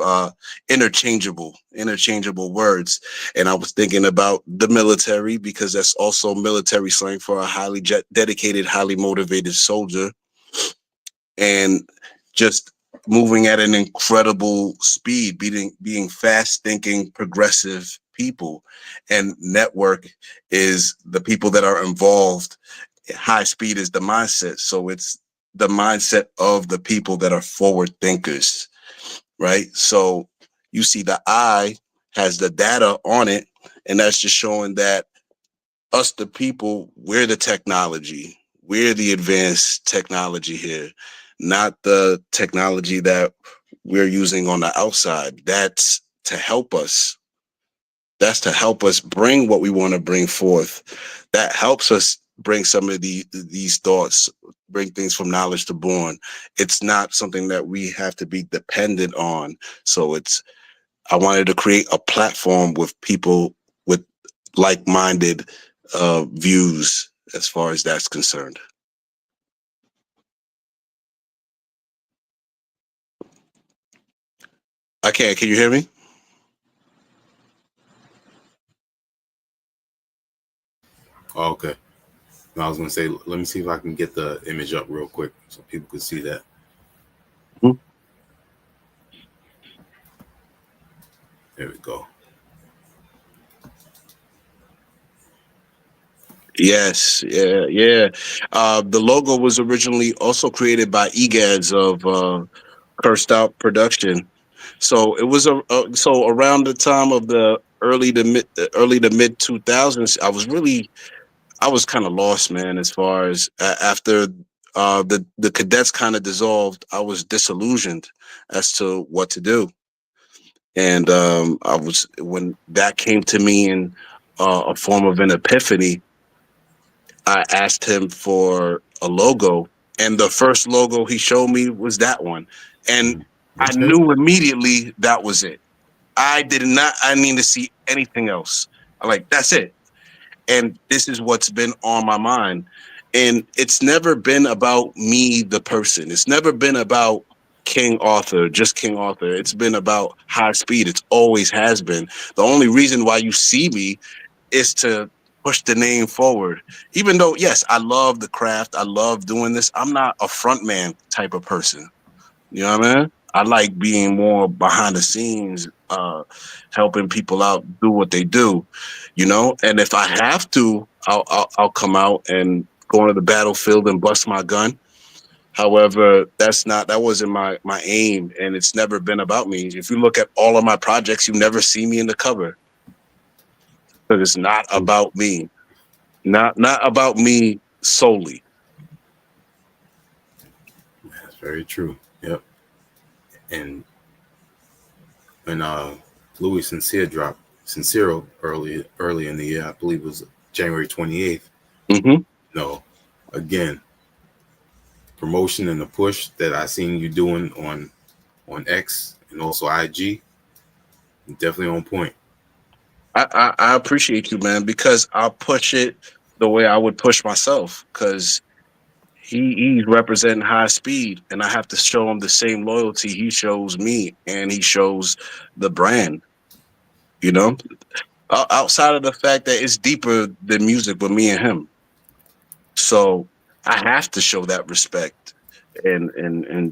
interchangeable words. And I was thinking about the military, because that's also military slang for a highly dedicated, highly motivated soldier, and just moving at an incredible speed, being fast thinking, progressive people. And network is the people that are involved. High speed is the mindset. So it's the mindset of the people that are forward thinkers, right? So you see the I has the data on it, and that's just showing that us, the people, we're the technology. We're the advanced technology here, not the technology that we're using on the outside. That's to help us. That's to help us bring what we want to bring forth. That helps us bring some of these thoughts, bring things from knowledge to born. It's not something that we have to be dependent on. So I wanted to create a platform with people with like-minded views as far as that's concerned. I can't. Can you hear me? Oh, okay. No, I was gonna say, let me see if I can get the image up real quick so people can see that. Mhm. There we go. Yes, yeah. The logo was originally also created by EGADS of Cursed Out Production. So it was so around the time of the early to mid 2000s. I was kind of lost, man. As far as after the cadets kind of dissolved, I was disillusioned as to what to do. And I was when that came to me in a form of an epiphany. I asked him for a logo, and the first logo he showed me was that one, and I Okay. knew immediately that was it. I did not. I need to see anything else. I'm like, that's it. And this is what's been on my mind. And it's never been about me, the person. It's never been about King Arthur, just King Arthur. It's been about high speed. It's always has been. The only reason why you see me is to push the name forward. Even though, yes, I love the craft, I love doing this. I'm not a front man type of person. You know what I mean? I like being more behind the scenes, helping people out do what they do. You know, and if I have to, I'll come out and go into the battlefield and bust my gun. However, that wasn't my aim, and it's never been about me. If you look at all of my projects, you never see me in the cover, because it's not about me. Not about me solely. That's very true. Yep. And when Louis Sincero early in the year, I believe it was January 28th. Mm-hmm. No, again, promotion and the push that I seen you doing on X and also IG, definitely on point. I appreciate you, man, because I'll push it the way I would push myself. Because he's representing high speed, and I have to show him the same loyalty he shows me, and he shows the brand. You know, outside of the fact that it's deeper than music with me and him, so I have to show that respect and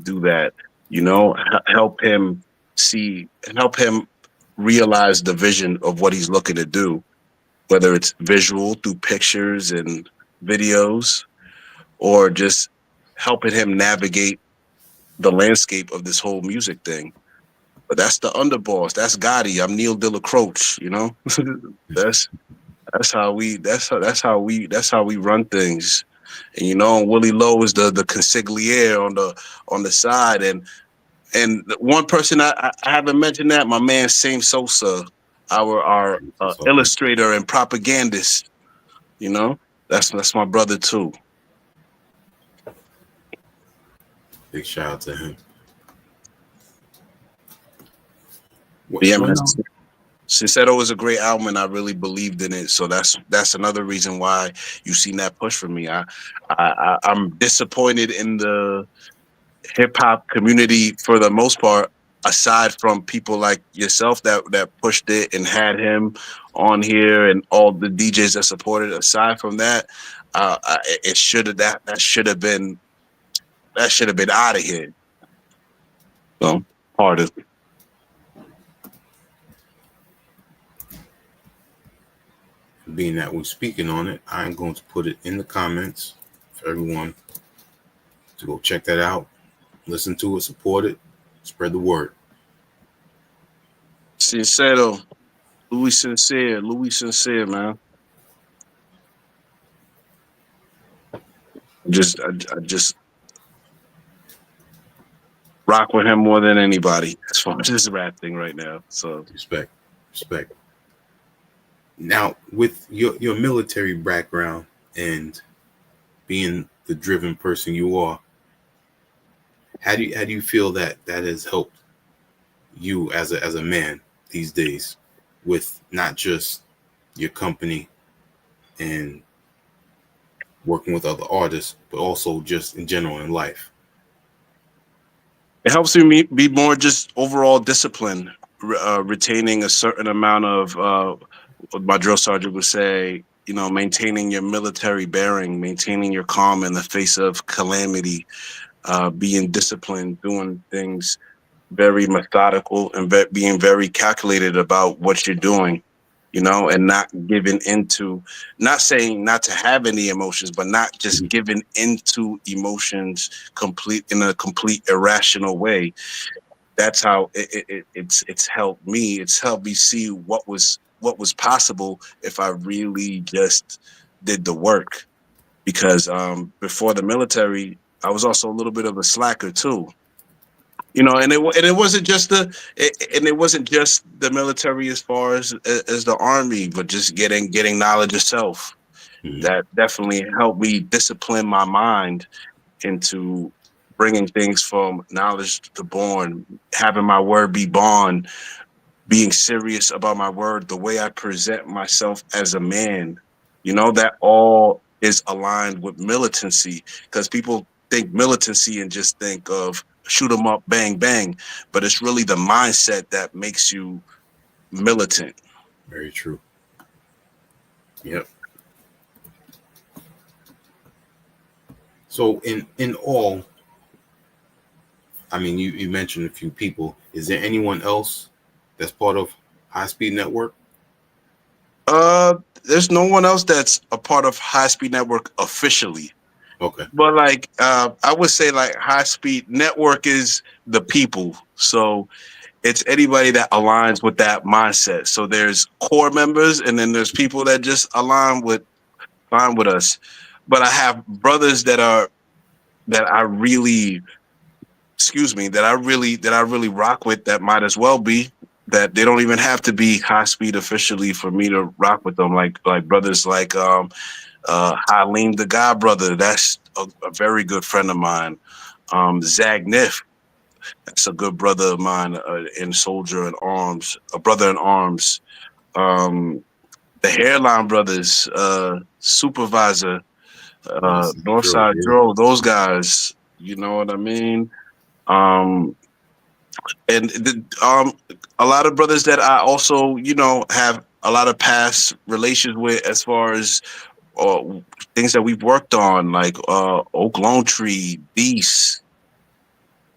do that. You know, help him see, help him realize the vision of what he's looking to do, whether it's visual through pictures and videos, or just helping him navigate the landscape of this whole music thing. But that's the underboss. That's Gotti. I'm Neil Delacroix. You know, that's that's how we run things. And you know, Willie Lowe is the consigliere on the side. And one person I haven't mentioned, that my man Same Sosa, our illustrator and propagandist. You know, that's my brother too. Big shout out to him. Yeah, man. When Sinceto was a great album, and I really believed in it. So that's another reason why you seen that push for me. I'm disappointed in hip hop community for the most part, aside from people like yourself that pushed it and had him on here and all the DJs that supported. Aside from that, it should have that should have been out of here. So hard as Being that we're speaking on it, I'm going to put it in the comments for everyone to go check that out, listen to it, support it, spread the word. Sincero, Louis Sincere, man. I just rock with him more than anybody as far as this rap thing right now. So Respect. Now, with your military background and being the driven person you are, how do you feel that has helped you as a man these days, with not just your company and working with other artists, but also just in general in life? it helps me be more just overall disciplined, retaining a certain amount of what my drill sergeant would say, maintaining your military bearing, maintaining your calm in the face of calamity, being disciplined, doing things very methodical and being very calculated about what you're doing, and not giving into, not saying not to have any emotions, but not just giving into emotions in a complete irrational way. That's how it's helped me. It's helped me see what was possible if I really just did the work. Because before the military, I was also a little bit of a slacker too. And it wasn't just the military as far as the army, but just getting knowledge yourself. Mm-hmm. That definitely helped me discipline my mind into bringing things from knowledge to born, having my word be bond, being serious about my word, the way I present myself as a man. That all is aligned with militancy, because people think militancy and just think of shoot 'em up, bang, bang. But it's really the mindset that makes you militant. Very true. Yep. So in all, I mean, you mentioned a few people. Is there anyone else that's part of High Speed Network? There's no one else that's a part of High Speed Network officially. Okay. But I would say High Speed Network is the people. So it's anybody that aligns with that mindset. So there's core members, and then there's people that just fine with us. But I have brothers that I really rock with, that might as well be, that they don't even have to be High Speed officially for me to rock with them. Like brothers like Halim the God brother, that's a very good friend of mine. Zag Niff, that's a good brother of mine, in Soldier in Arms, a brother in arms. The Hairline Brothers, Supervisor, Northside Dro, those guys, you know what I mean? And a lot of brothers that I also, have a lot of past relations with, as far as things that we've worked on, like Oak Lone Tree, Beast,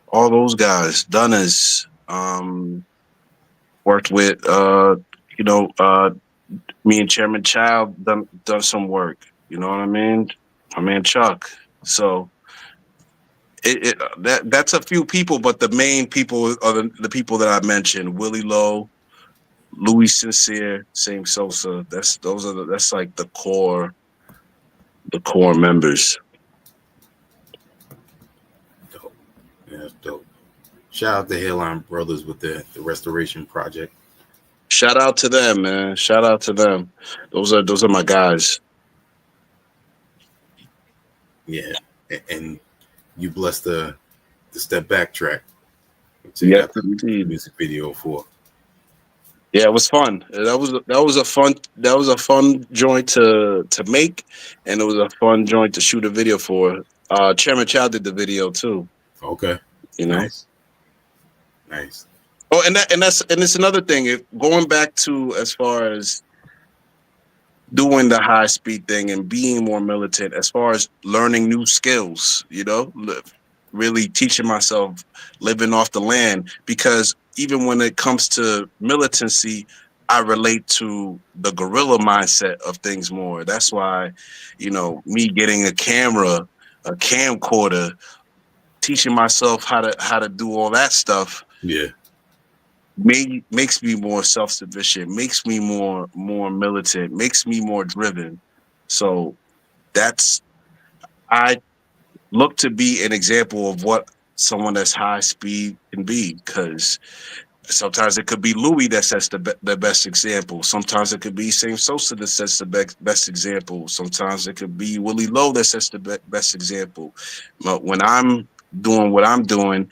all those guys, Dunners, worked with, me and Chairman Child done some work. You know what I mean? My man Chuck. So that's a few people, but the main people are the people that I mentioned: Willie Lowe, Louis Sincere, Same Sosa. That's like the core members. Dope. Yeah, that's dope. Shout out to Hairline Brothers with the restoration project. Shout out to them, man. Shout out to them. Those are my guys. Yeah, and you blessed the Step Back track. So yeah, indeed. Music video for. Yeah, it was fun. That was a fun joint to make, and it was a fun joint to shoot a video for. Chairman Chow did the video too. Okay. You know. Nice. Oh, and it's another thing. Going back to as far as doing the high speed thing and being more militant, as far as learning new skills, really teaching myself living off the land, because even when it comes to militancy, I relate to the guerrilla mindset of things more. That's why, me getting a camera, a camcorder, teaching myself how to do all that stuff. Yeah. Makes me more self-sufficient, makes me more militant, makes me more driven. So that's I look to be an example of what someone that's high speed can be, because sometimes it could be Louis that sets the best example. Sometimes it could be Sam Sosa that sets the best example. Sometimes it could be Willie Lowe that sets the best example. But when I'm doing what I'm doing,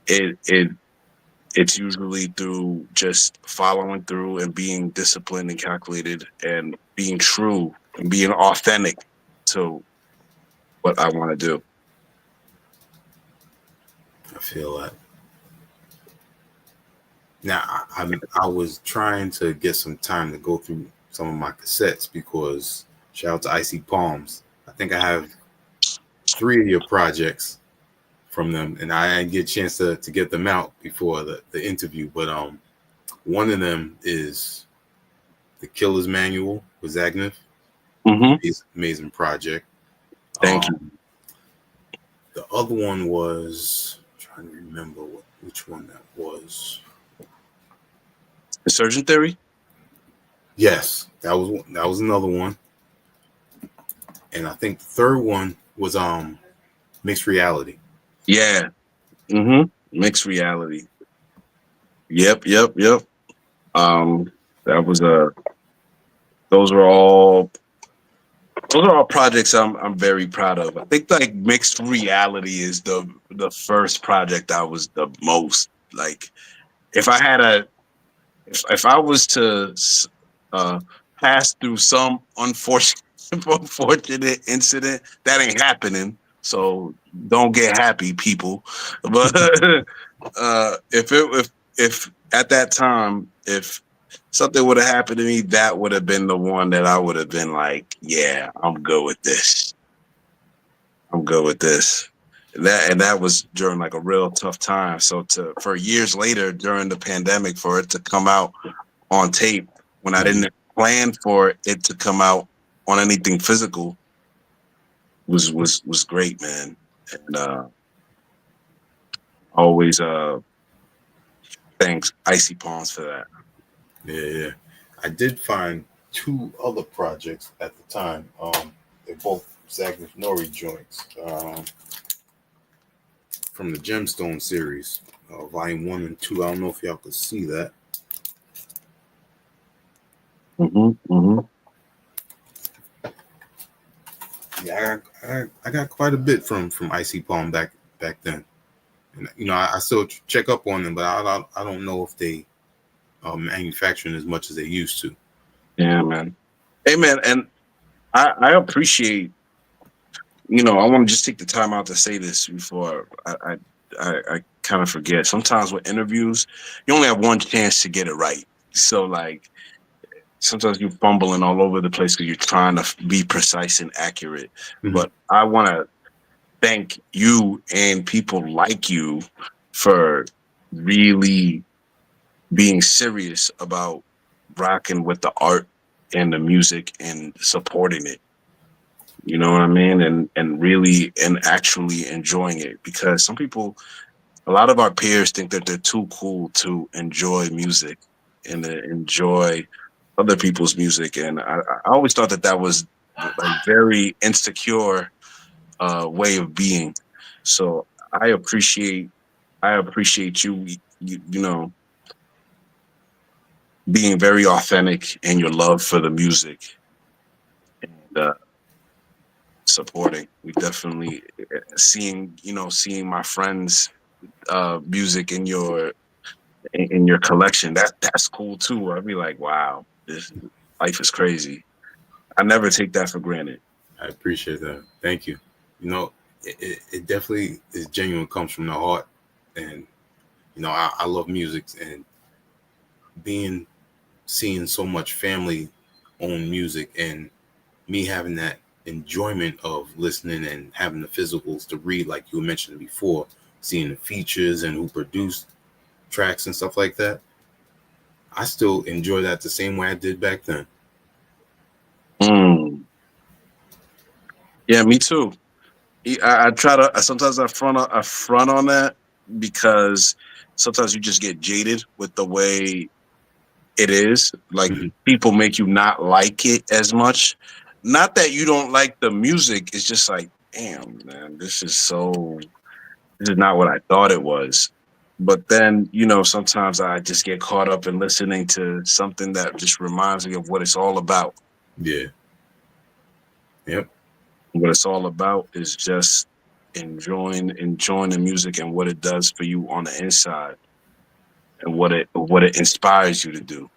it's usually through just following through and being disciplined and calculated and being true and being authentic to what I want to do. I feel that. Now, I was trying to get some time to go through some of my cassettes because shout out to Icy Palms. I think I have 3 of your projects from them, and I didn't get a chance to get them out before the interview. But one of them is The Killer's Manual with Zagnif. Mm-hmm. Amazing project. Thank you. The other one was, I'm trying to remember which one that was. Insurgent Theory? Yes, that was another one. And I think the third one was Mixed Reality. Yeah. Mm-hmm. Mixed Reality. Yep. That was those are all projects I'm very proud of. I think like Mixed Reality is the first project I was the most like. If I had if I was to pass through some unfortunate incident, that ain't happening. So don't get happy, people. But if at that time, if something would have happened to me, that would have been the one that I would have been like, yeah, I'm good with this. I'm good with this. That was during like a real tough time. So for years later during the pandemic, for it to come out on tape when I didn't plan for it to come out on anything physical was great, man. And always thanks Icy Palms for that. Yeah. I did find 2 other projects at the time. They're both Zagnif Nori joints from the Gemstone series, volume 1 and 2. I don't know if y'all could see that. Yeah, I got quite a bit from Icy Palm back then, and I still check up on them, but I don't know if they are manufacturing as much as they used to. Yeah, man. Hey, man, and I appreciate. I want to just take the time out to say this before I kind of forget. Sometimes with interviews, you only have one chance to get it right. So like sometimes you're fumbling all over the place because you're trying to be precise and accurate. Mm-hmm. But I want to thank you and people like you for really being serious about rocking with the art and the music and supporting it. You know what I mean? And really and actually enjoying it, because some people, a lot of our peers think that they're too cool to enjoy music and to enjoy other people's music. And I always thought that was a very insecure way of being. So I appreciate you, being very authentic in your love for the music and supporting. We definitely seeing my friends' music in your collection. That's cool too. I'd be like, wow, this life is crazy. I never take that for granted. I appreciate that. Thank you. it definitely is genuine, comes from the heart. And I love music, and being seeing so much family own music, and me having that enjoyment of listening and having the physicals to read, like you mentioned before, seeing the features and who produced tracks and stuff like that. I still enjoy that the same way I did back then. Mm. Yeah, me too. I try to. Sometimes I front on that because sometimes you just get jaded with the way it is. Like Mhm. people make you not like it as much. Not that you don't like the music. It's just like, damn, man, this is so. This is not what I thought it was. But then, sometimes I just get caught up in listening to something that just reminds me of what it's all about. Yeah. Yep. What it's all about is just enjoying the music and what it does for you on the inside and what it inspires you to do.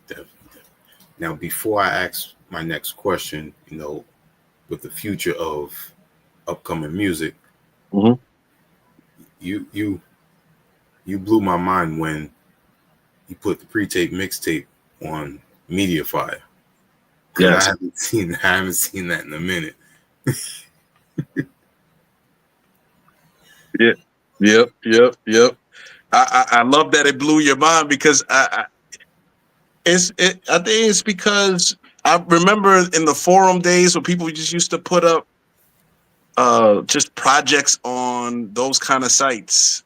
Definitely. Now, before I ask my next question, with the future of upcoming music, Mm-hmm. you you you blew my mind when you put the pre-tape mixtape on Mediafire, because I Yes. haven't seen that in a minute. Yeah. Yep. Yep. Yep. I love that it blew your mind because I think it's because I remember in the forum days when people just used to put up just projects on those kind of sites.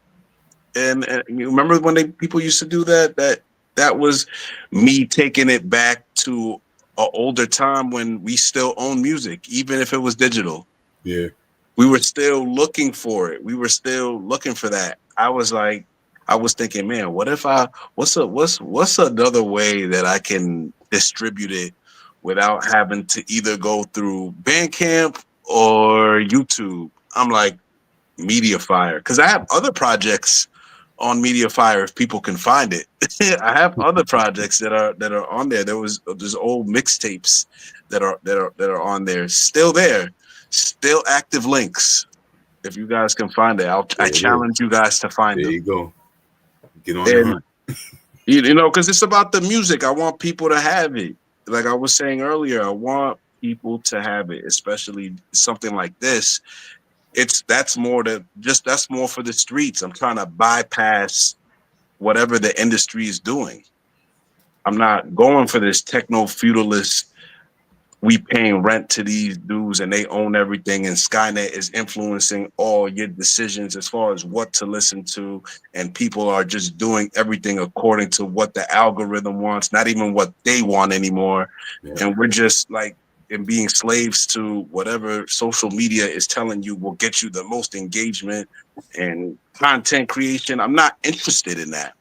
And you remember when people used to do that? That was me taking it back to an older time when we still owned music, even if it was digital. Yeah. We were still looking for it. We were still looking for that. I was thinking, man, what's another way that I can distribute it without having to either go through Bandcamp or YouTube? I'm like, Mediafire, because I have other projects on Mediafire if people can find it. I have other projects that are on there. There's old mixtapes that are on there, still active links. If you guys can find it, I There it is. challenge you guys to find There them. you go. Get on the And hunt. because it's about the music. I want people to have it. Like I was saying earlier, I want people to have it, especially something like this. That's more for the streets. I'm trying to bypass whatever the industry is doing. I'm not going for this techno feudalist. We paying rent to these dudes and they own everything, and Skynet is influencing all your decisions as far as what to listen to, and people are just doing everything according to what the algorithm wants, not even what they want anymore. Yeah. And we're just like and being slaves to whatever social media is telling you will get you the most engagement and content creation. I'm not interested in that.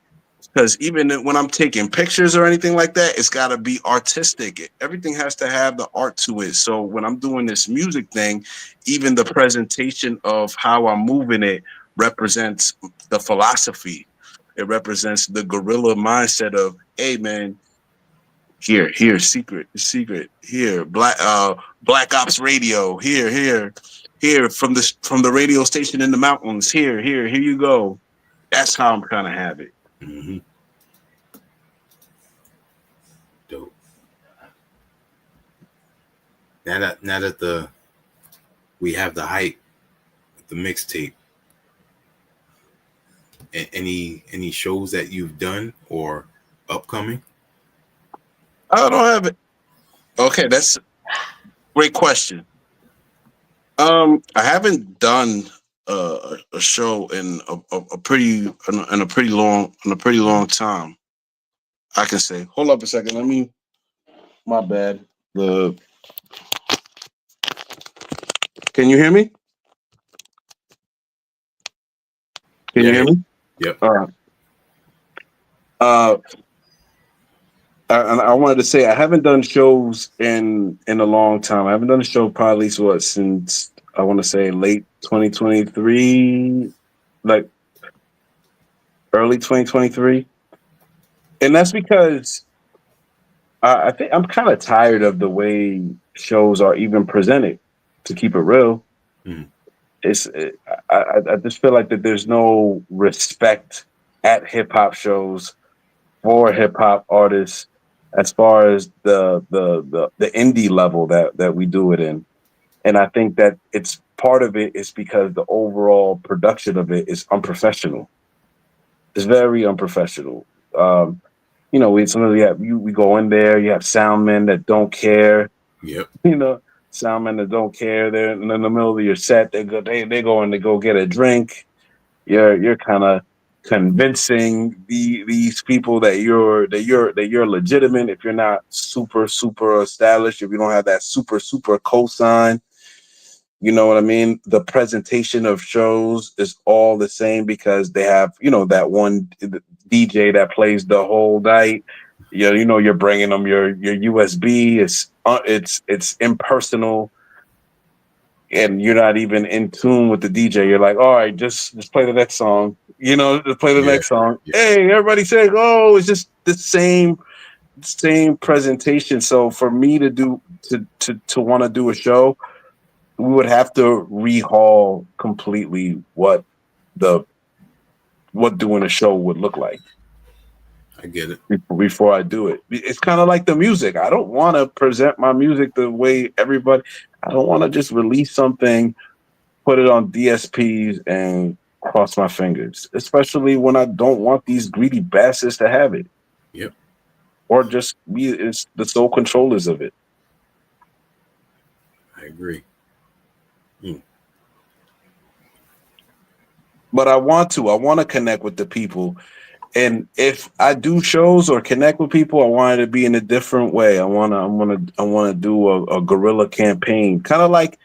Because even when I'm taking pictures or anything like that, it's got to be artistic. Everything has to have the art to it. So when I'm doing this music thing, even the presentation of how I'm moving it represents the philosophy. It represents the guerrilla mindset of, hey man, here, secret, here, Black Ops Radio, here from the radio station in the mountains, here you go. That's how I'm trying to have it. Mm-hmm. Dope. Now that we have the hype, the mixtape. Any shows that you've done or upcoming? I don't have it. Okay, that's a great question. I haven't done a show in a pretty long time. I can say. Hold up a second. My bad. The Can you hear me? Can Yeah. you hear me? Yep. All right. Uh, and I wanted to say I haven't done shows in a long time. I haven't done a show probably since I want to say late 2023, like early 2023, and that's because I think I'm kind of tired of the way shows are even presented. to keep it real. Mhm. I just feel like that there's no respect at hip hop shows for hip hop artists as far as the indie level that we do it in. And I think that it's part of it is because the overall production of it is unprofessional. It's very unprofessional. We sometimes we go in there, you have sound men that don't care, Yep. sound men that don't care. They're in the middle of your set, they go in to go get a drink. You're kind of convincing these people that you're legitimate if you're not super established, if you don't have that super cosign. You know what I mean? The presentation of shows is all the same because they have, that one DJ that plays the whole night. You're bringing them your USB. It's impersonal, and you're not even in tune with the DJ. You're like, all right, just play the next song. Just play the Yeah. next song. Yeah. Hey, everybody say, oh, it's just the same presentation. So for me to do to want to do a show, we would have to rehaul completely what doing a show would look like I get it. before I do it. It's kind of like the music. I don't want to present my music the way everybody. I don't want to just release something, put it on DSPs, and cross my fingers. Especially when I don't want these greedy bastards to have it, Yep. or just be it's the sole controllers of it. I agree. But I want to connect with the people. And if I do shows or connect with people, I want it to be in a different way. I wanna do a guerrilla campaign, kind of like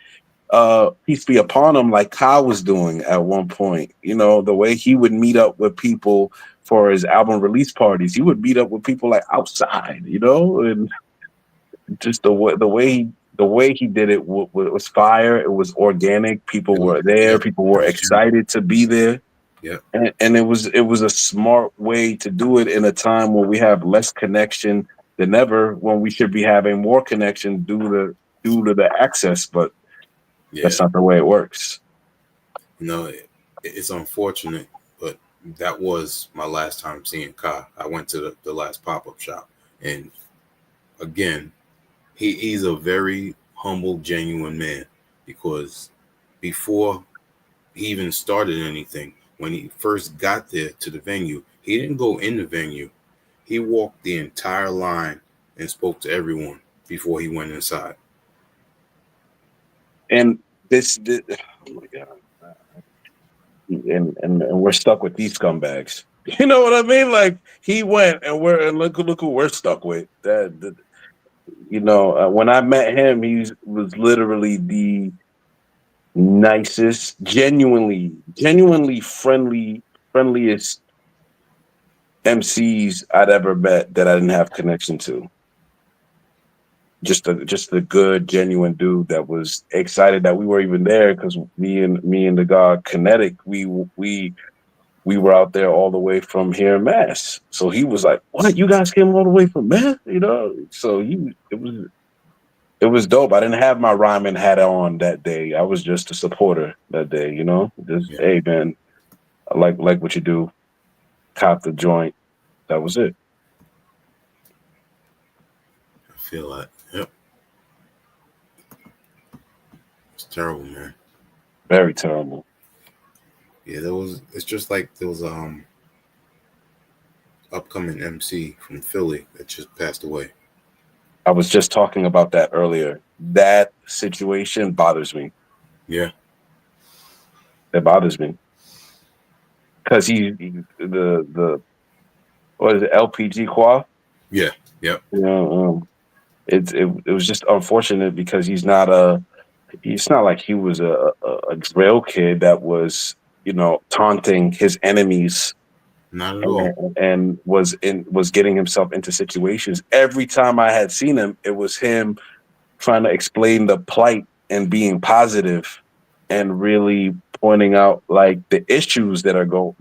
peace be upon him, like Kyle was doing at one point. The way he would meet up with people for his album release parties, he would meet up with people like outside, and just the way he did it was fire. It was organic. People were there. Yep. People were excited to be there. Yeah. And it was a smart way to do it in a time when we have less connection than ever, when we should be having more connection due to the access, but that's not the way it works. It's unfortunate, but that was my last time seeing Ka. I went to the last pop-up shop, and again, he's a very humble, genuine man, because before he even started anything, when he first got there to the venue, he didn't go in the venue. He walked the entire line and spoke to everyone before he went inside. And this oh my God. And we're stuck with these scumbags. You know what I mean? Like, he went and look who we're stuck with. When I met him, he was literally the nicest, genuinely friendliest MCs I'd ever met that I didn't have connection to. Just a good, genuine dude that was excited that we were even there, because me and the guy Kinetic, we were out there all the way from here in Mass. So he was like, "What? You guys came all the way from Mass?" So it was dope. I didn't have my rhyming hat on that day. I was just a supporter that day. Hey man, I like what you do. Cop the joint. That was it. I feel that. Yep. It's terrible, man. Very terrible. Yeah, it's just like there was upcoming MC from Philly that just passed away. I was just talking about that earlier. That situation bothers me. Yeah. It bothers me. Because the what is it, LPG Qua? Yeah. Yep. It was just unfortunate because it's not like he was a drill kid that was, taunting his enemies. Not at all. And was getting himself into situations. Every time I had seen him, it was him trying to explain the plight and being positive and really pointing out like the issues that are going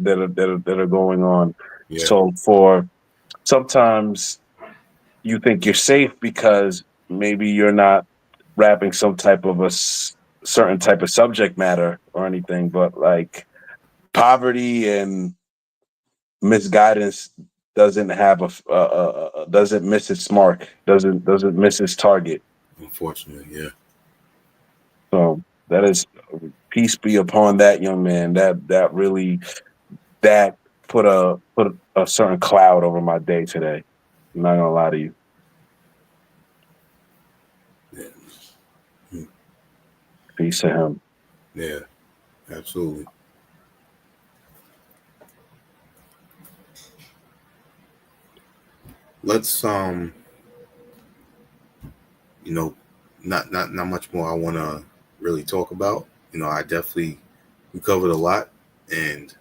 on. Yeah. So for sometimes you think you're safe because maybe you're not rapping some type of certain type of subject matter or anything, but like poverty and misguidance doesn't have doesn't miss its mark, doesn't miss its target. Unfortunately, yeah. So that is peace be upon that young man. That really that put a certain cloud over my day today. I'm not gonna lie to you. Yeah, Peace to him. yeah, absolutely. Let's you know, not much more I want to really talk about. I definitely we covered a lot, and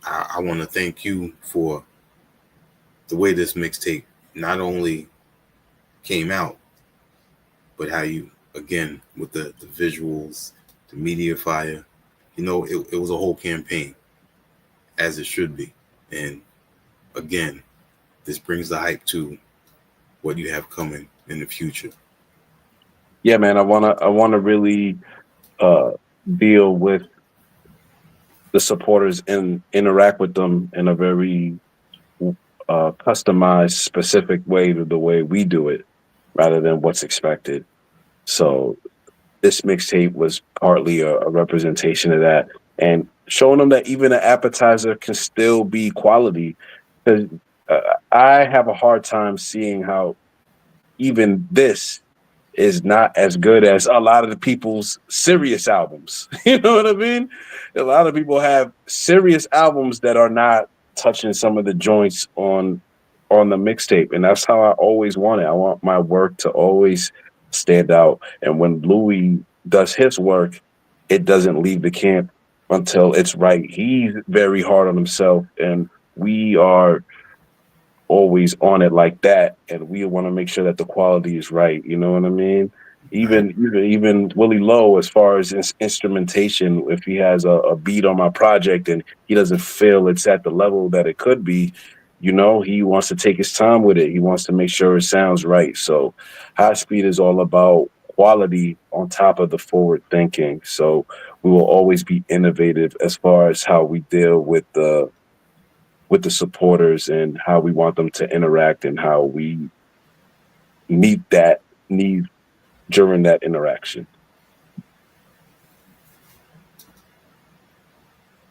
I want to thank you for the way this mixtape not only came out, but how you again with the visuals, the media fire. It was a whole campaign, as it should be. And again, this brings the hype to what you have coming in the future. Yeah, man. I wanna really uh deal with the supporters and interact with them in a very customized, specific way to the way we do it, rather than what's expected. So this mixtape was partly a representation of that, and showing them that even an appetizer can still be quality. Because uh, I have a hard time seeing how even this is not as good as a lot of the people's serious albums. You know what I mean? A lot of people have serious albums that are not touching some of the joints on the mixtape, and that's how I always want it. I want my work to always stand out, and when Louis does his work, it doesn't leave the camp until it's right. He's very hard on himself, and we are always on it like that, and we want to make sure that the quality is right. You know what I mean? Right. Even Willie Lowe, as far as instrumentation, if he has a beat on my project and he doesn't feel it's at the level that it could be, he wants to take his time with it. He wants to make sure it sounds right. So, High Speed is all about quality on top of the forward thinking. So we will always be innovative as far as how we deal with the supporters and how we want them to interact and how we meet that need during that interaction.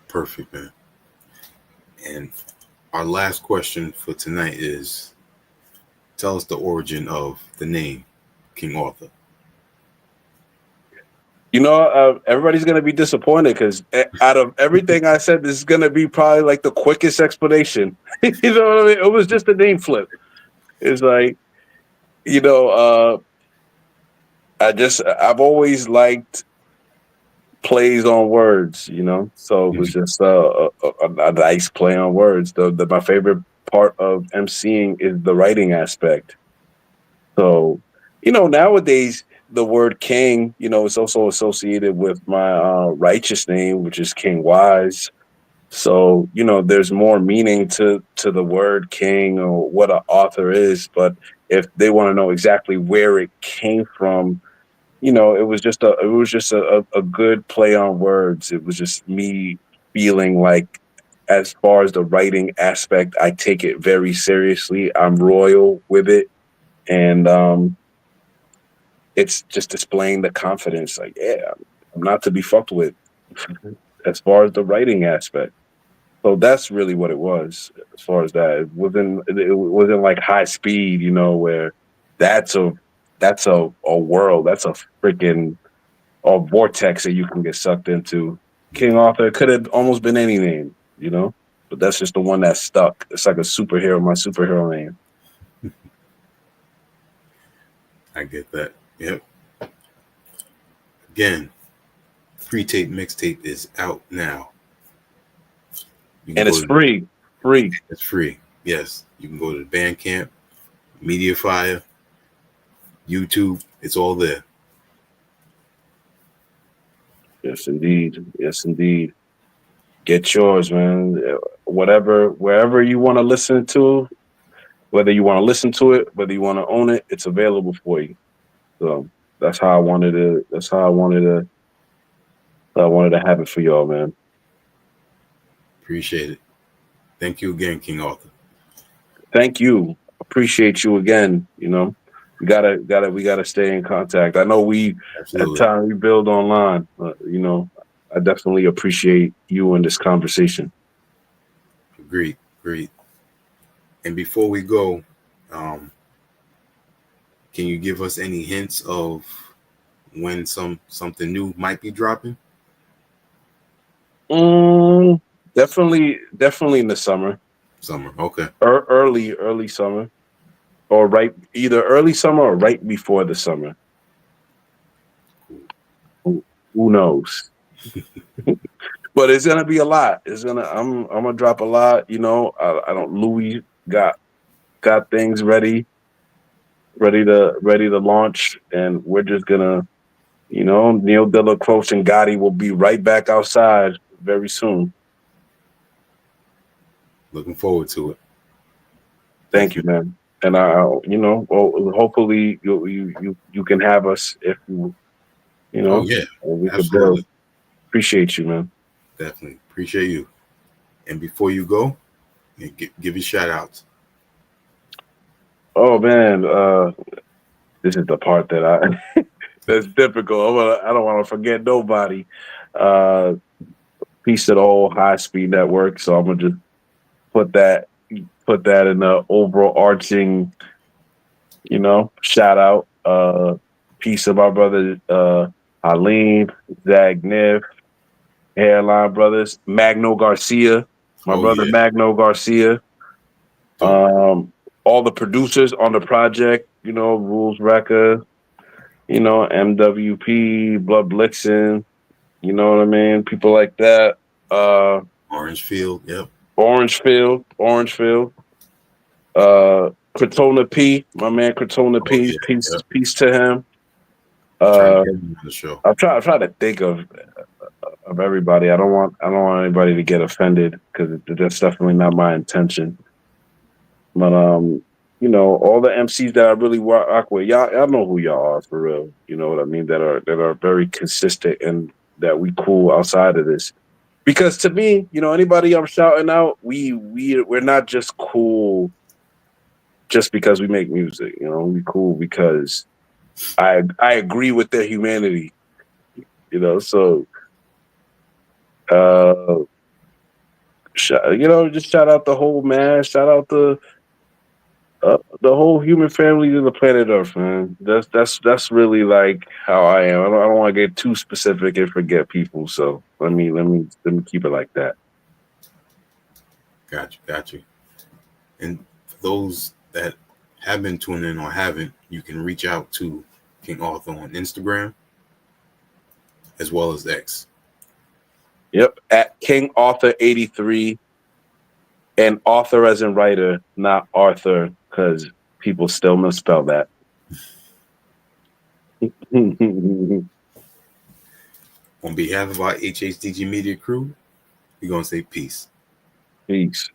Perfect, man. And our last question for tonight is tell us the origin of the name King Arthur. Everybody's going to be disappointed because out of everything I said, this is going to be probably like the quickest explanation. You know what I mean? It was just a name flip. It's like, you know, I've always liked plays on words, so it was just a nice play on words. My favorite part of emceeing is the writing aspect. So, nowadays the word king, is also associated with my righteous name, which is King Wise. So, there's more meaning to the word king or what an author is. But if they want to know exactly where it came from, it was just a good play on words. It was just me feeling like, as far as the writing aspect, I take it very seriously. I'm royal with it, and it's just displaying the confidence. Like, yeah, I'm not to be fucked with as far as the writing aspect. So that's really what it was. As far as that, it wasn't like High Speed, where that's a world, that's a freaking a vortex that you can get sucked into. King Arthur could have almost been any name, but that's just the one that stuck. It's like a superhero, my superhero name. I get that. Yep. Again, pre-tape mixtape is out now. And it's free. Free. It's free. Yes. You can go to the Bandcamp, Mediafire, YouTube. It's all there. Yes, indeed. Yes, indeed. Get yours, man. Wherever you want to listen to, whether you want to listen to it, whether you want to own it, it's available for you. So that's how I wanted to. That's how I wanted to. I wanted to have it for y'all, man. Appreciate it. Thank you again, King Arthur. Thank you. Appreciate you again. You know, we gotta stay in contact. I know we at Absolutely. times we build online. You know, I definitely appreciate you in this conversation. Agreed. Agreed. And before we go, um, can you give us any hints of when something new might be dropping? Mm, definitely in the summer, Summer. Okay. early summer, or either early summer or right before the summer. Who knows? But it's gonna be a lot. I'm gonna drop a lot. You know, I don't. Louis got things ready to launch, and we're just gonna, you know, Neil Dillacroce and Gotti will be right back outside very soon. Looking forward to it. Thank you, Definitely. man. And you know, well, hopefully you can have us if you Oh know, yeah. we could build. Absolutely. Appreciate you, man. Definitely. Appreciate you. And before you go, give your shout outs. Oh man, this is the part that that's difficult. I don't want to forget nobody. Uh, Piece of the whole high speed network. So I'm gonna just put that in the overarching, you know, shout out. Piece of my brother Halim, Zag Nif, Hairline Brothers, Magno Garcia, my Oh brother yeah. Magno Garcia. Dope. All the producers on the project, you know, Rules Record, you know, MWP, Blood Blixen, you know what I mean? People like that. Orangefield. Yep. Orangefield. Crotona P, my man Crotona Oh P, yeah. Yep. peace to him. Trying to Uh, get him on the show. I try to think of everybody. I don't want anybody to get offended because that's definitely not my intention. But you know, all the MCs that I really rock with, y'all know who y'all are for real. You know what I mean? That are very consistent and that we cool outside of this. Because to me, you know, anybody I'm shouting out, we're not just cool just because we make music. You know, we cool because I agree with their humanity. You know, so uh, you know, just shout out the whole man. Shout out the whole human family of the planet Earth, man. That's really like how I am. I don't want to get too specific and forget people. So let me keep it like that. Got you. Got you. And for those that have been tuning in or haven't, you can reach out to King Arthur on Instagram as well as X. Yep, at King Author 83, and author as in writer, not Arthur, because people still misspell that. On behalf of our HHDG Media crew, we're going to say peace. Peace.